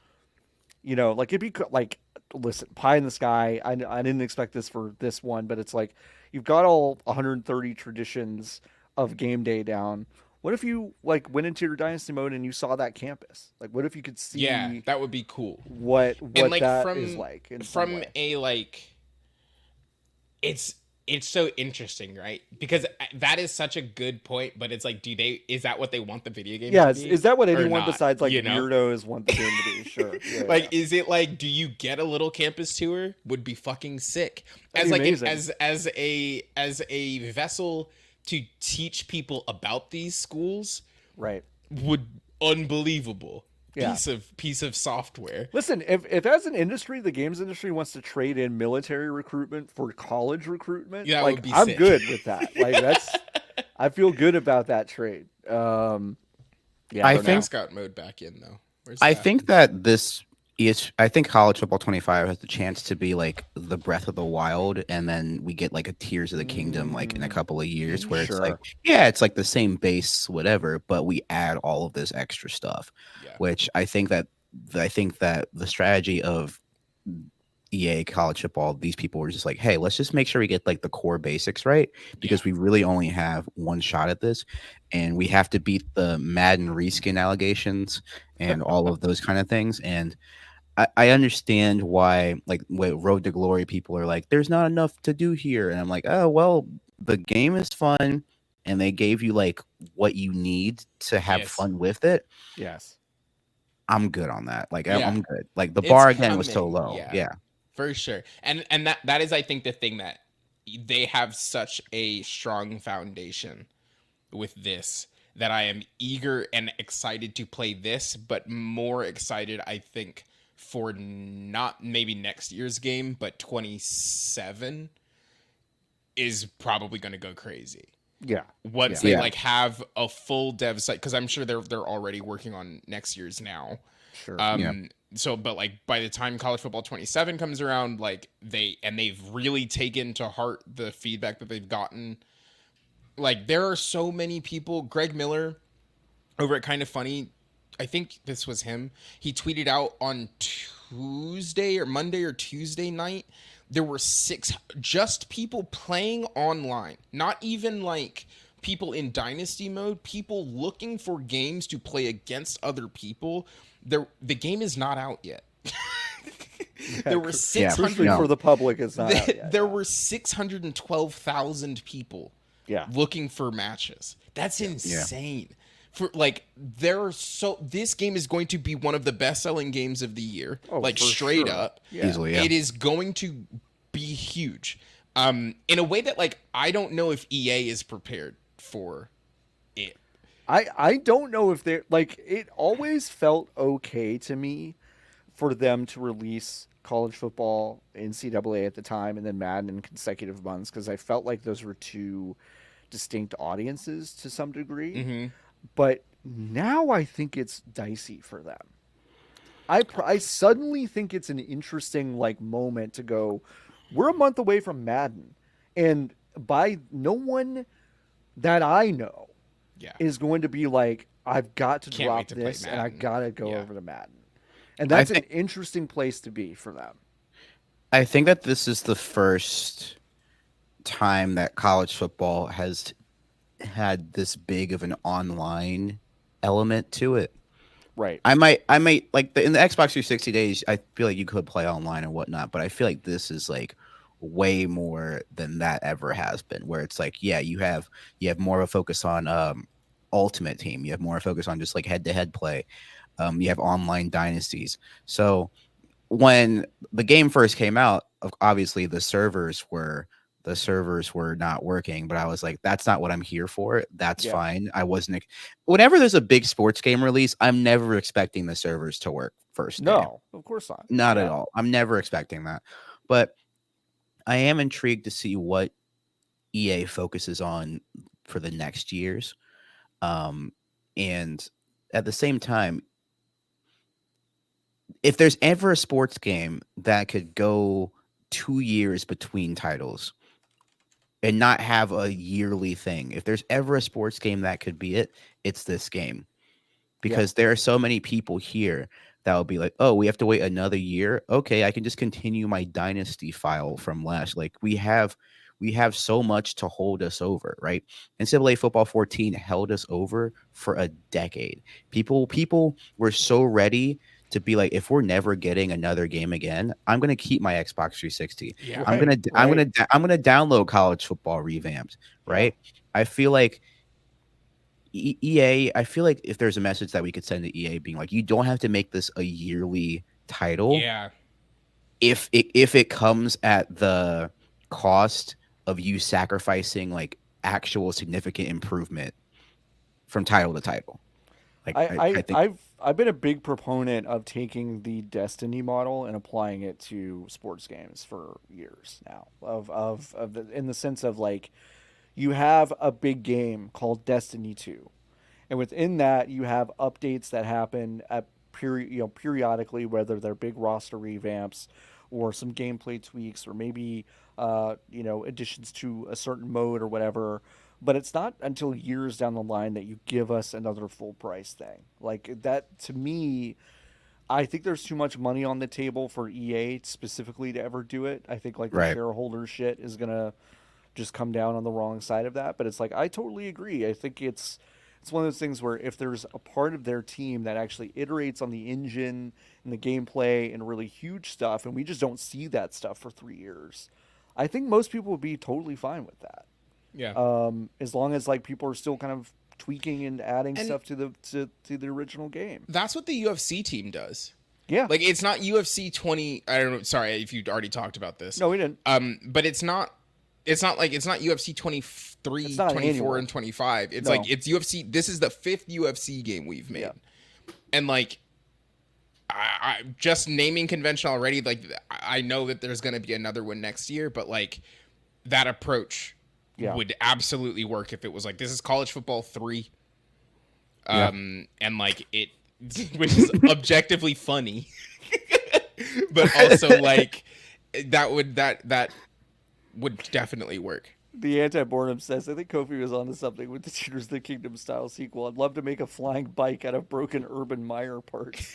you know, like it'd be like listen, pie in the sky. I didn't expect this for this one, but it's like you've got all 130 traditions of game day down. What if you like went into your dynasty mode and you saw that campus? Like, what if you could see Yeah, that would be cool. what And like that is like in some from way? a like it's so interesting, right? Because that is such a good point, but it's like is that what they want the video game Yeah, to is, be? is that what or anyone not, besides like you know? weirdos want the game to be? Sure. Yeah, Like, yeah. is it like, do you get a little campus tour? Would be fucking sick. That'd As be like amazing. as a vessel to teach people about these schools Right. would unbelievable Yeah. piece of software. Listen, if as an industry, the games industry wants to trade in military recruitment for college recruitment, Yeah, that like would be I'm sick. good with that. Like that's, I feel good about that trade. Yeah, I don't know. think- Mascot mode back in though. Where's I that? think that this is. I think College Football 25 has the chance to be like the Breath of the Wild, and then we get like a Tears of the Kingdom like in a couple of years, where it's like, Sure. yeah, it's like the same base, whatever, but we add all of this extra stuff. Yeah. Which I think that the strategy of EA College Football, these people were just like, hey, let's just make sure we get like the core basics right, because we really only have one shot at this, and we have to beat the Madden reskin allegations and all of those kind of things. And I understand why, like, what Road to Glory people are like, there's not enough to do here, and I'm like, oh well, the game is fun, and they gave you like what you need to have Yes. fun with it. Yes. I'm good on that. Like, Yeah. I'm good. Like the It's bar again was so coming, low. yeah. Yeah. For sure. And that is, I think, the thing that they have such a strong foundation with this, that I am eager and excited to play this, but more excited, I think, for not maybe next year's game, but 27 is probably going to go crazy. Yeah. Once Yeah. they Yeah. like have a full dev site, because I'm sure they're already working on next year's now. Sure. Yeah. So, but like by the time College Football 27 comes around, like they've really taken to heart the feedback that they've gotten. Like, there are so many people. Greg Miller over at Kind of Funny, I think this was him. He tweeted out on Tuesday or Monday or Tuesday night, there were just people playing online, not even like people in dynasty mode, people looking for games to play against other people. The game is not out yet. There were 600 Crucially No. for the public, it's not out yet. there were 612,000 people Yeah. looking for matches. That's insane. For like, this game is going to be one of the best-selling games of the year. Oh, like, for straight sure. up. Yeah. Easily, yeah. It is going to be huge. In a way that, like, I don't know if EA is prepared for it. I don't know if they're like, it always felt okay to me for them to release college football, NCAA at the time, and then Madden in consecutive months, because I felt like those were two distinct audiences to some degree. Mm-hmm. But now I think it's dicey for them. I suddenly think it's an interesting like moment to go, we're a month away from Madden, and by no one that I know Yeah. is going to be like, I've got to Can't drop wait to play this and I Madden. gotta go Yeah. over to Madden. And that's think- an interesting place to be for them. I think that this is the first time that college football has had this big of an online element to it. Right. I might like in the Xbox 360 days, I feel like you could play online and whatnot, but I feel like this is like way more than that ever has been, where it's like, yeah, you have more of a focus on Ultimate Team, you have more focus on just like head-to-head play, you have online dynasties. So when the game first came out, obviously the servers were the servers were not working, but I was like, that's not what I'm here for. That's fine. I wasn't. Whenever there's a big sports game release, I'm never expecting the servers to work first day. No, of course not. Not at all. I'm never expecting that. But I am intrigued to see what EA focuses on for the next years. And at the same time, if there's ever a sports game that could go 2 years between titles and not have a yearly thing, if there's ever a sports game that could be it, it's this game. Because there are so many people here that will be like, oh, we have to wait another year. Okay, I can just continue my dynasty file from last. Like we have so much to hold us over, right? NCAA Football 14 held us over for a decade. People were so ready to be like, if we're never getting another game again, I'm gonna keep my Xbox 360. Yeah. I'm gonna download College Football Revamped, right? Yeah. I feel like EA, I feel like if there's a message that we could send to EA being like, you don't have to make this a yearly title. Yeah. If it comes at the cost of you sacrificing like actual significant improvement from title to title. Like I think I've been a big proponent of taking the Destiny model and applying it to sports games for years now. In the sense of like, you have a big game called Destiny 2. And within that, you have updates that happen at periodically, whether they're big roster revamps or some gameplay tweaks or maybe additions to a certain mode or whatever. But it's not until years down the line that you give us another full price thing. Like that, to me, I think there's too much money on the table for EA specifically to ever do it. I think like the shareholder shit is gonna just come down on the wrong side of that. But it's like, I totally agree. I think it's one of those things where if there's a part of their team that actually iterates on the engine and the gameplay and really huge stuff, and we just don't see that stuff for 3 years, I think most people would be totally fine with that. Yeah. As long as like people are still kind of tweaking and adding stuff to the original game. That's what the UFC team does. Yeah. Like it's not UFC 20. I don't know. Sorry if you already talked about this. No, we didn't. But it's not UFC 23, 24, annual. And 25. It's like it's UFC. This is the 5th UFC game we've made. Yeah. And like, I just naming convention already. Like I know that there's going to be another one next year, but like that approach would absolutely work if it was like, this is college football 3. And like it, which is objectively funny, but also like that would definitely work. The anti-boredom says, I think Kofie was onto something with the Tears of the Kingdom style sequel. I'd love to make a flying bike out of broken Urban Meyer parts.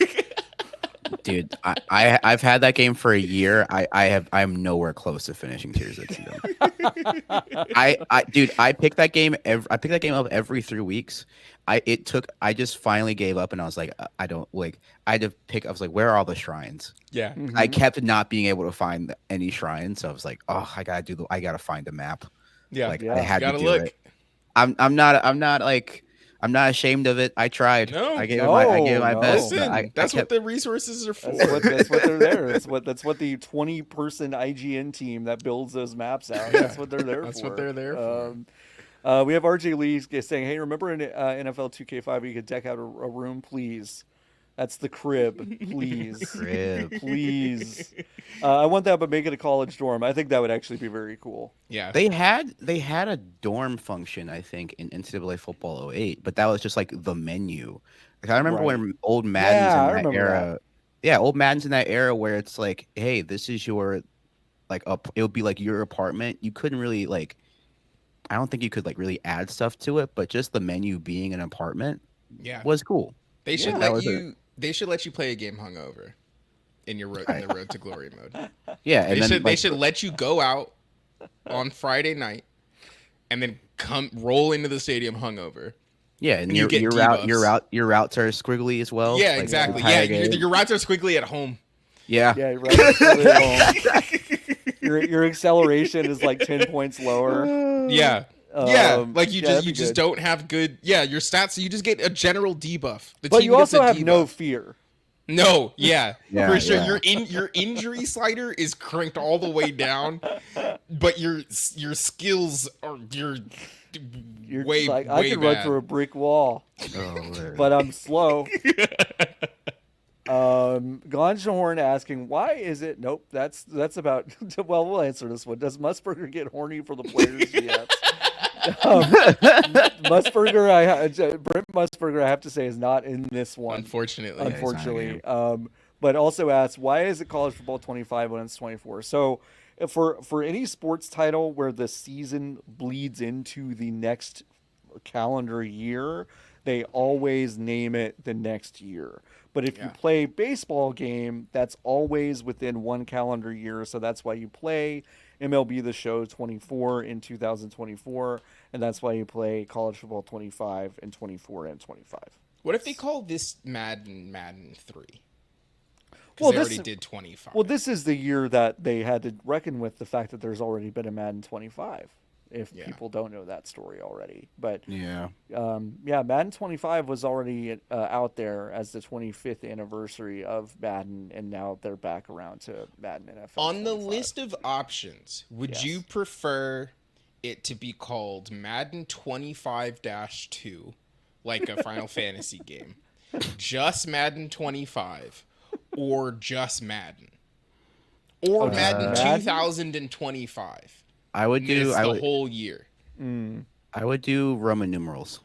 Dude, I've had that game for a year. I'm nowhere close to finishing Tears of the Kingdom. I pick that game up every 3 weeks. I just finally gave up and I was like, I was like, where are all the shrines? Yeah. Mm-hmm. I kept not being able to find any shrines, so I was like, oh, I gotta find a map. Yeah. Like I had to do look. it. I'm not ashamed of it. I tried. No, I gave it my best. Listen, that's what the resources are for. That's what they're there. That's what the 20-person IGN team that builds those maps out. That's what they're there for. That's what they're there for. We have RJ Lee saying, "Hey, remember in NFL 2K5 you could deck out a room, please? That's the crib, please, please. I want that, but make it a college dorm. I think that would actually be very cool." Yeah, they had a dorm function, I think, in NCAA Football 08, but that was just like the menu. Like, I remember when old Madden's in that era. Yeah, old Madden's in that era where it's like, hey, this is your it would be like your apartment. You couldn't really like. I don't think you could like really add stuff to it, but just the menu being an apartment was cool. They should let you. They should let you play a game hungover in your in the Road to Glory mode. Yeah, and they should let you go out on Friday night and then roll into the stadium hungover. Yeah, and your routes are squiggly as well. Yeah, exactly. Yeah, your routes are squiggly at home. Yeah. Yeah, your routes are squiggly at home. Your acceleration is like 10 points lower. Yeah. Like you just don't have good. Yeah, your stats. You just get a general debuff. But you also have no fear. No, yeah, Yeah, for sure. yeah. Your injury slider is cranked all the way down, but your skills are You're way like, I way can run bad. through a brick wall, Oh, Lord. but I'm slow. Gonshahorn asking, why is it? Nope, that's about. Well, we'll answer this one. Does Musburger get horny for the players? Yes. Brent Musburger, I have to say, is not in this one. Unfortunately, Yeah, he's not in Unfortunately, but also asks, why is it college football 25 when it's 24? So, for any sports title where the season bleeds into the next calendar year, they always name it the next year. But if you Yeah. play baseball game, that's always within one calendar year. So that's why you play MLB The Show 24 in 2024, and that's why you play college football 25 and 24 and 25. what if they call this Madden 3? Because Well, they this- already did 25. Well, this is the year that they had to reckon with the fact that there's already been a Madden 25. If Yeah. people don't know that story already, but Yeah. yeah, Madden 25 was already out there as the 25th anniversary of Madden, and now they're back around to Madden NFL. On the 25. list of options, would Yes. you prefer it to be called Madden 25-2, like a Final Fantasy game, just Madden 25, or just Madden, or Madden Madden? 2025? I would do. Miss I the would. whole year. I would do Roman numerals.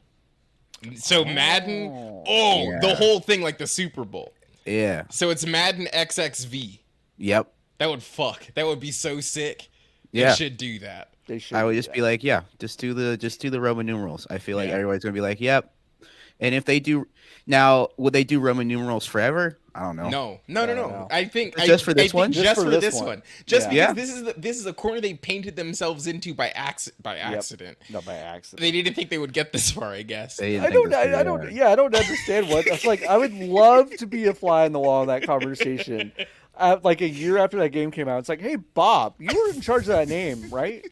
So Madden, Yeah. the whole thing, like the Super Bowl. Yeah. So it's Madden XXV. Yep. That would fuck. That would be so sick. Yeah. They should do that. They should. I would do just that. be like, yeah, just do the Roman numerals. I feel like Yeah. everybody's gonna be like, yep. And if they do, now would they do Roman numerals forever? I don't know. No. No. I think Just for this one? Just for this one. Just Yeah. because this is a corner they painted themselves into by accident. No, by accident. They didn't think they would get this far, I guess. They didn't I think don't. this I, through, I don't. Yeah, I don't understand what. That's like. I would love to be a fly on the wall in that conversation. Like a year after that game came out, it's like, hey, Bob, you were in charge of that name, right?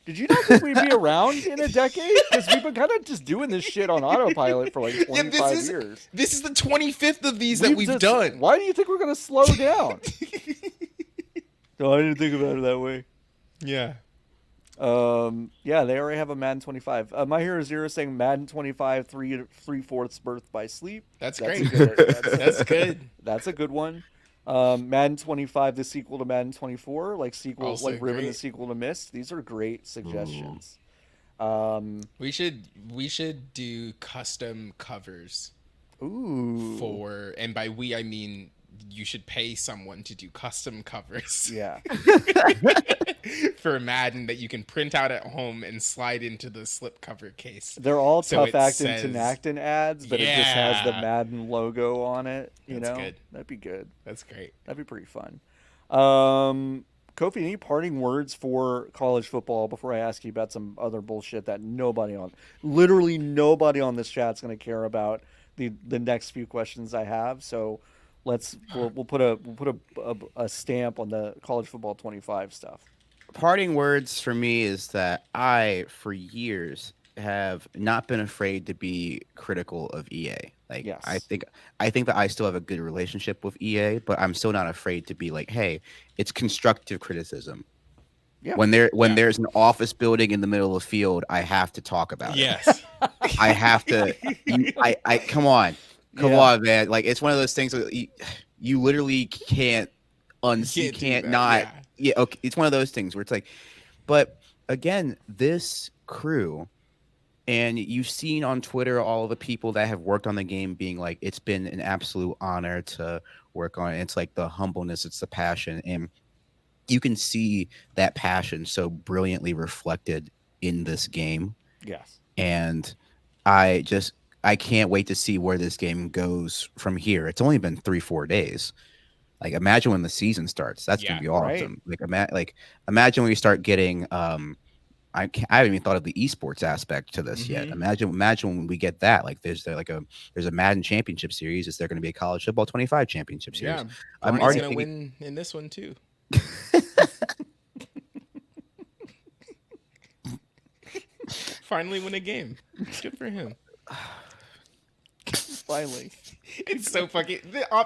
Did you not think we'd be around in a decade? Because we've been kind of just doing this shit on autopilot for like 25 years. This is the 25th of these that we've just- done. Why do you think we're going to slow down? No, I didn't think about it that way. Yeah. Yeah, they already have a Madden 25. My Hero Zero saying Madden 25 3/4 birth by sleep. That's a great. good- That's good. That's a good one. Madden 25, the sequel to Madden 24, like Also like Riven, the great. sequel to Mist. These are great suggestions. We should do custom covers Ooh. for, and by we I mean you should pay someone to do custom covers Yeah. for Madden that you can print out at home and slide into the slipcover case. They're all So tough it acting says- Tinactin ads, but it just has the Yeah. Madden logo on it. You That's know? good. That'd be good. That's great. That'd be pretty fun. Kofi, any parting words for college football before I ask you about some other bullshit that literally nobody on this chat's going to care about the next few questions I have. So we'll put a stamp on the college football 25 stuff. Parting words for me is that I, for years, have not been afraid to be critical of EA. Like, Yes. I think that I still have a good relationship with EA, but I'm still not afraid to be like, hey, it's constructive criticism. Yeah. When there's an office building in the middle of the field, I have to talk about it. Yes. I have to. I come on, Yeah. man. Like, it's one of those things that you literally can't You you can't do can't that, not. yeah. Yeah, okay. It's one of those things where it's like, but again, this crew, and you've seen on Twitter all the people that have worked on the game being like, it's been an absolute honor to work on it. It's like the humbleness, it's the passion, and you can see that passion so brilliantly reflected in this game. Yes. And I can't wait to see where this game goes from here. It's only been 3-4 days. Like, imagine when the season starts. That's gonna Yeah, be awesome. Like, imagine when we start getting. I haven't even thought of the esports aspect to this yet. Imagine when we get that. Like, there's a Madden Championship Series. Is there going to be a college football 25 Championship Series? Yeah. I'm Barney's already gonna thinking- win in this one too. Finally win a game. Good for him. Finally. It's so fucking.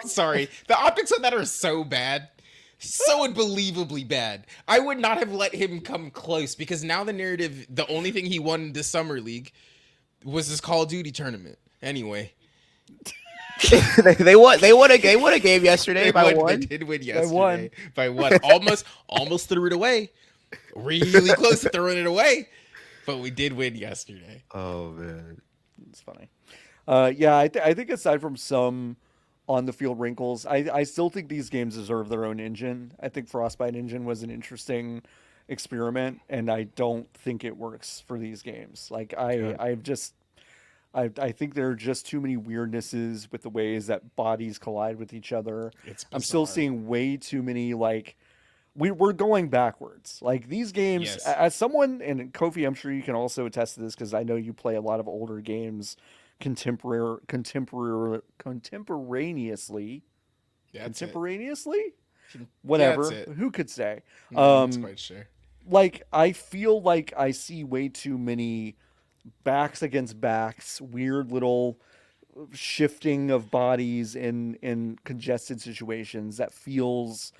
Sorry, the optics on that are so bad, so unbelievably bad. I would not have let him come close because now the narrative, the only thing he won this summer league was this Call of Duty tournament. Anyway, they won. They won a game yesterday by They one. did win won. yesterday by one. Almost threw it away. Really close to throwing it away, but we did win yesterday. Oh man, It's funny. Yeah, I think aside from some on the field wrinkles, I still think these games deserve their own engine. I think Frostbite engine was an interesting experiment, and I don't think it works for these games. Like I think there are just too many weirdnesses with the ways that bodies collide with each other. It's I'm still bizarre. seeing way too many like we're going backwards. Like these games, Yes. as someone, and Kofi, I'm sure you can also attest to this because I know you play a lot of older games contemporaneously. That's it. Contemporaneously? Yeah, Whatever. that's it. Who could say? I'm not quite sure. Like I feel like I see way too many backs against backs, weird little shifting of bodies in congested situations that feels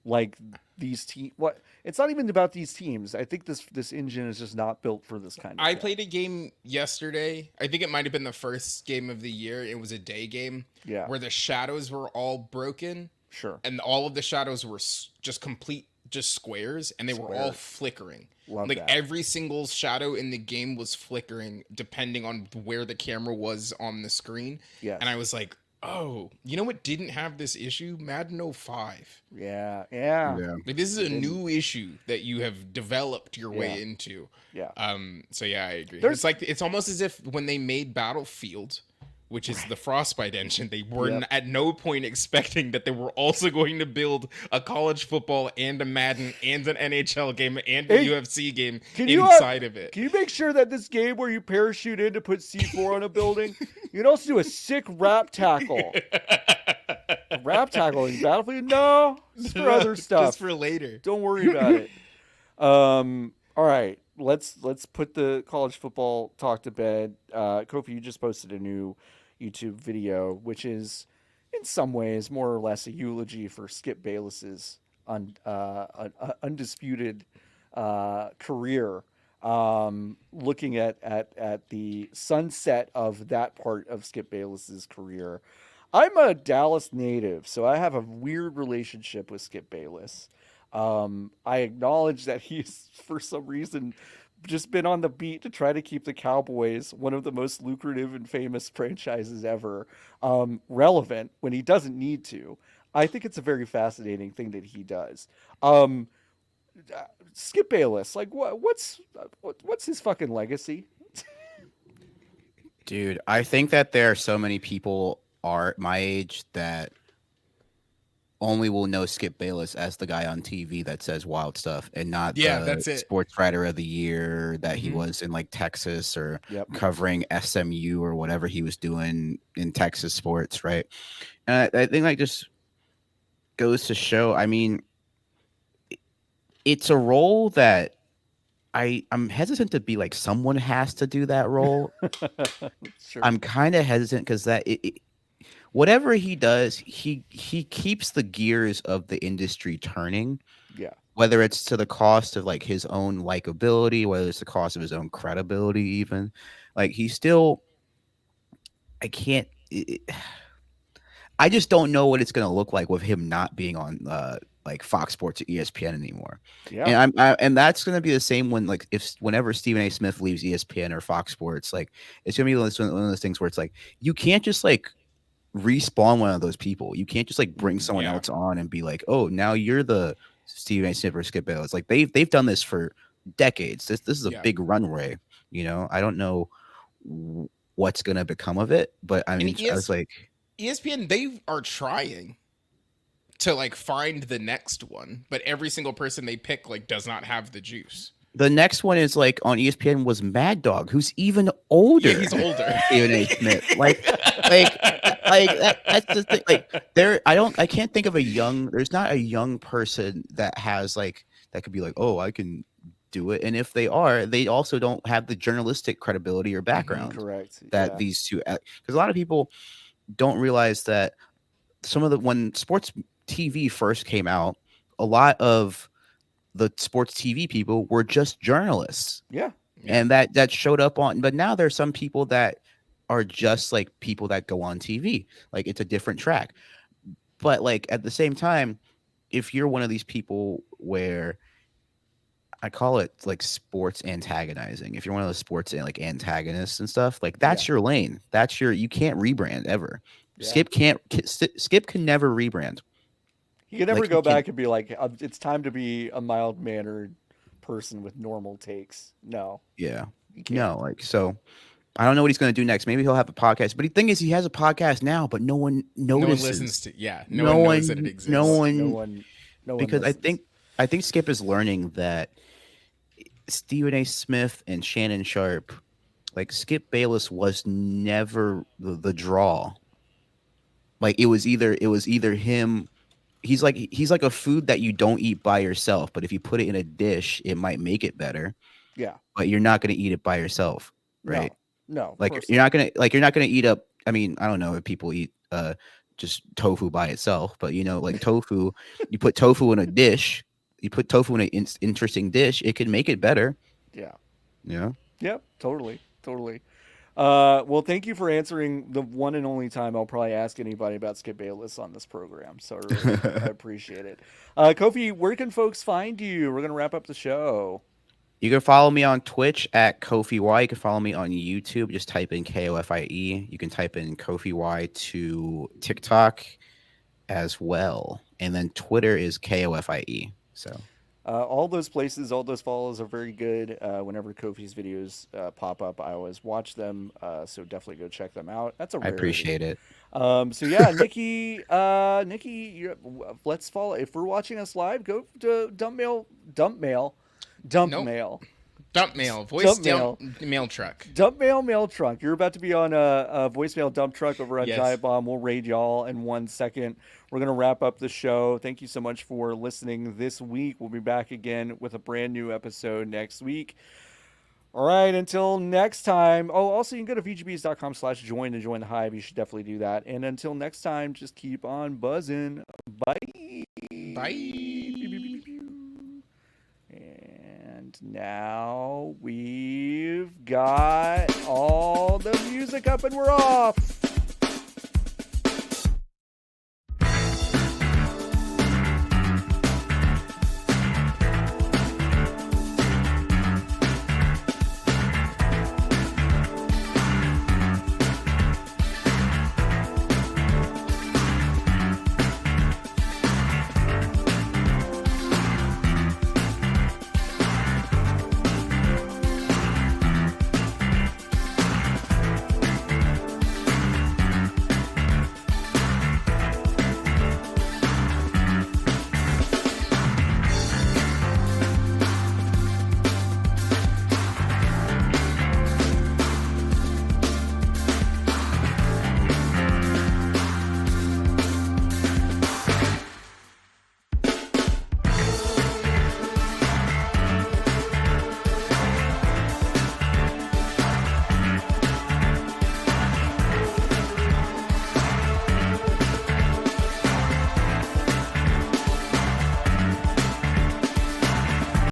like these what it's not even about these teams. I think this engine is just not built for this kind of I thing. played a game yesterday. I think it might have been the first game of the year. It was a day game. Yeah. Where the shadows were all broken Sure. and all of the shadows were just squares and they were all Squares. flickering. Love Like that. every single shadow in the game was flickering depending on where the camera was on the screen. Yes. And I was like, oh, you know what didn't have this issue? Madden 05. Yeah. Like this is a new issue that you have developed your way Yeah. into. Yeah. So yeah, I agree. There's- It's like it's almost as if when they made Battlefield, which is the Frostbite engine, they were Yep. at no point expecting that they were also going to build a college football and a Madden and an NHL game and a Hey, UFC game can you, inside of it. Can you make sure that this game where you parachute in to put C4 on a building, you can also do a sick rap tackle? A rap tackle in Battlefield? No, it's for other stuff. Just for later. Don't worry about it. All right, let's put the college football talk to bed. Kofi, you just posted a new YouTube video, which is in some ways more or less a eulogy for Skip Bayless's undisputed career. Looking at the sunset of that part of Skip Bayless's career. I'm a Dallas native, so I have a weird relationship with Skip Bayless. I acknowledge that he's, for some reason, just been on the beat to try to keep the Cowboys, one of the most lucrative and famous franchises ever, relevant when he doesn't need to. I think it's a very fascinating thing that he does. Skip Bayless, like what's his fucking legacy? dude, I think that there are so many people my age that only will know Skip Bayless as the guy on TV that says wild stuff and not Yeah, the that's it. sports writer of the year that he Mhm. was in like Texas or Yep. covering SMU or whatever he was doing in Texas sports, right? And I think like just goes to show, I mean, it's a role that I'm hesitant to be like someone has to do that role. Sure. I'm kind of hesitant because whatever he does, he keeps the gears of the industry turning. Yeah. Whether it's to the cost of like his own likability, whether it's the cost of his own credibility, even like he still. I can't. I just don't know what it's gonna look like with him not being on like Fox Sports or ESPN anymore. Yeah. And that's gonna be the same when like whenever Stephen A. Smith leaves ESPN or Fox Sports, like it's gonna be one of those things where it's like you can't just like respawn one of those people. You can't just like bring someone Yeah. else on and be like, oh, now you're the Stephen A. Smith or Skip Bayless. Like they've done this for decades. This is a Yeah. big runway. You know, I don't know what's gonna become of it, but I mean, I was like, ESPN, they are trying to like find the next one, but every single person they pick like does not have the juice. the next one is like on ESPN was Mad Dog, who's even older. Yeah, he's older. Stephen A. Smith. That's the thing. Like I can't think of there's not a young person that has like that could be like, oh, I can do it. And if they are, they also don't have the journalistic credibility or background Correct. that Yeah. these two, because a lot of people don't realize that when sports TV first came out, a lot of the sports TV people were just journalists, Yeah. and that showed up on. But now there's some people that are just like people that go on TV. Like it's a different track. But like at the same time, if you're one of these people where I call it like sports antagonizing. If you're one of those sports like antagonists and stuff, like that's your lane. That's you can't rebrand ever. Yeah. Skip can never rebrand. He can never Like, go back and be like, it's time to be a mild mannered person with normal takes. No. Yeah. You can't. No, like so I don't know what he's gonna do next. Maybe he'll have a podcast. But the thing is he has a podcast now, but no one notices. No one listens to no one knows that it exists. No one because listens. I think Skip is learning that Stephen A. Smith and Shannon Sharp, like Skip Bayless was never the draw. Like it was either him. He's like a food that you don't eat by yourself, but if you put it in a dish, it might make it better. Yeah. But you're not going to eat it by yourself, right? No. Like you're not going to eat up. I mean, I don't know if people eat just tofu by itself, but like tofu, you put tofu in a dish, you put tofu in an interesting dish, it can make it better. Yeah. Yeah. Yep. Totally. Well, thank you for answering the one and only time I'll probably ask anybody about Skip Bayless on this program. So I appreciate it. Kofie, where can folks find you? We're going to wrap up the show. You can follow me on Twitch at Kofie Y. You can follow me on YouTube. Just type in Kofie. You can type in Kofie Y to TikTok as well. And then Twitter is Kofie. So all those places, all those follows are very good. Whenever Kofie's videos pop up, I always watch them. So definitely go check them out. That's a rarity. I appreciate it. So yeah, Niki, let's follow. If we're watching us live, go to Dump Mail. Mail truck. Dump mail truck. You're about to be on a voicemail dump truck over on Yes. Giant Bomb. We'll raid y'all in 1 second. We're going to wrap up the show. Thank you so much for listening this week. We'll be back again with a brand new episode next week. All right, until next time. Oh, also, you can go to vgbs.com/join to join the Hive. You should definitely do that. And until next time, just keep on buzzing. Bye. And now we've got all the music up and we're off.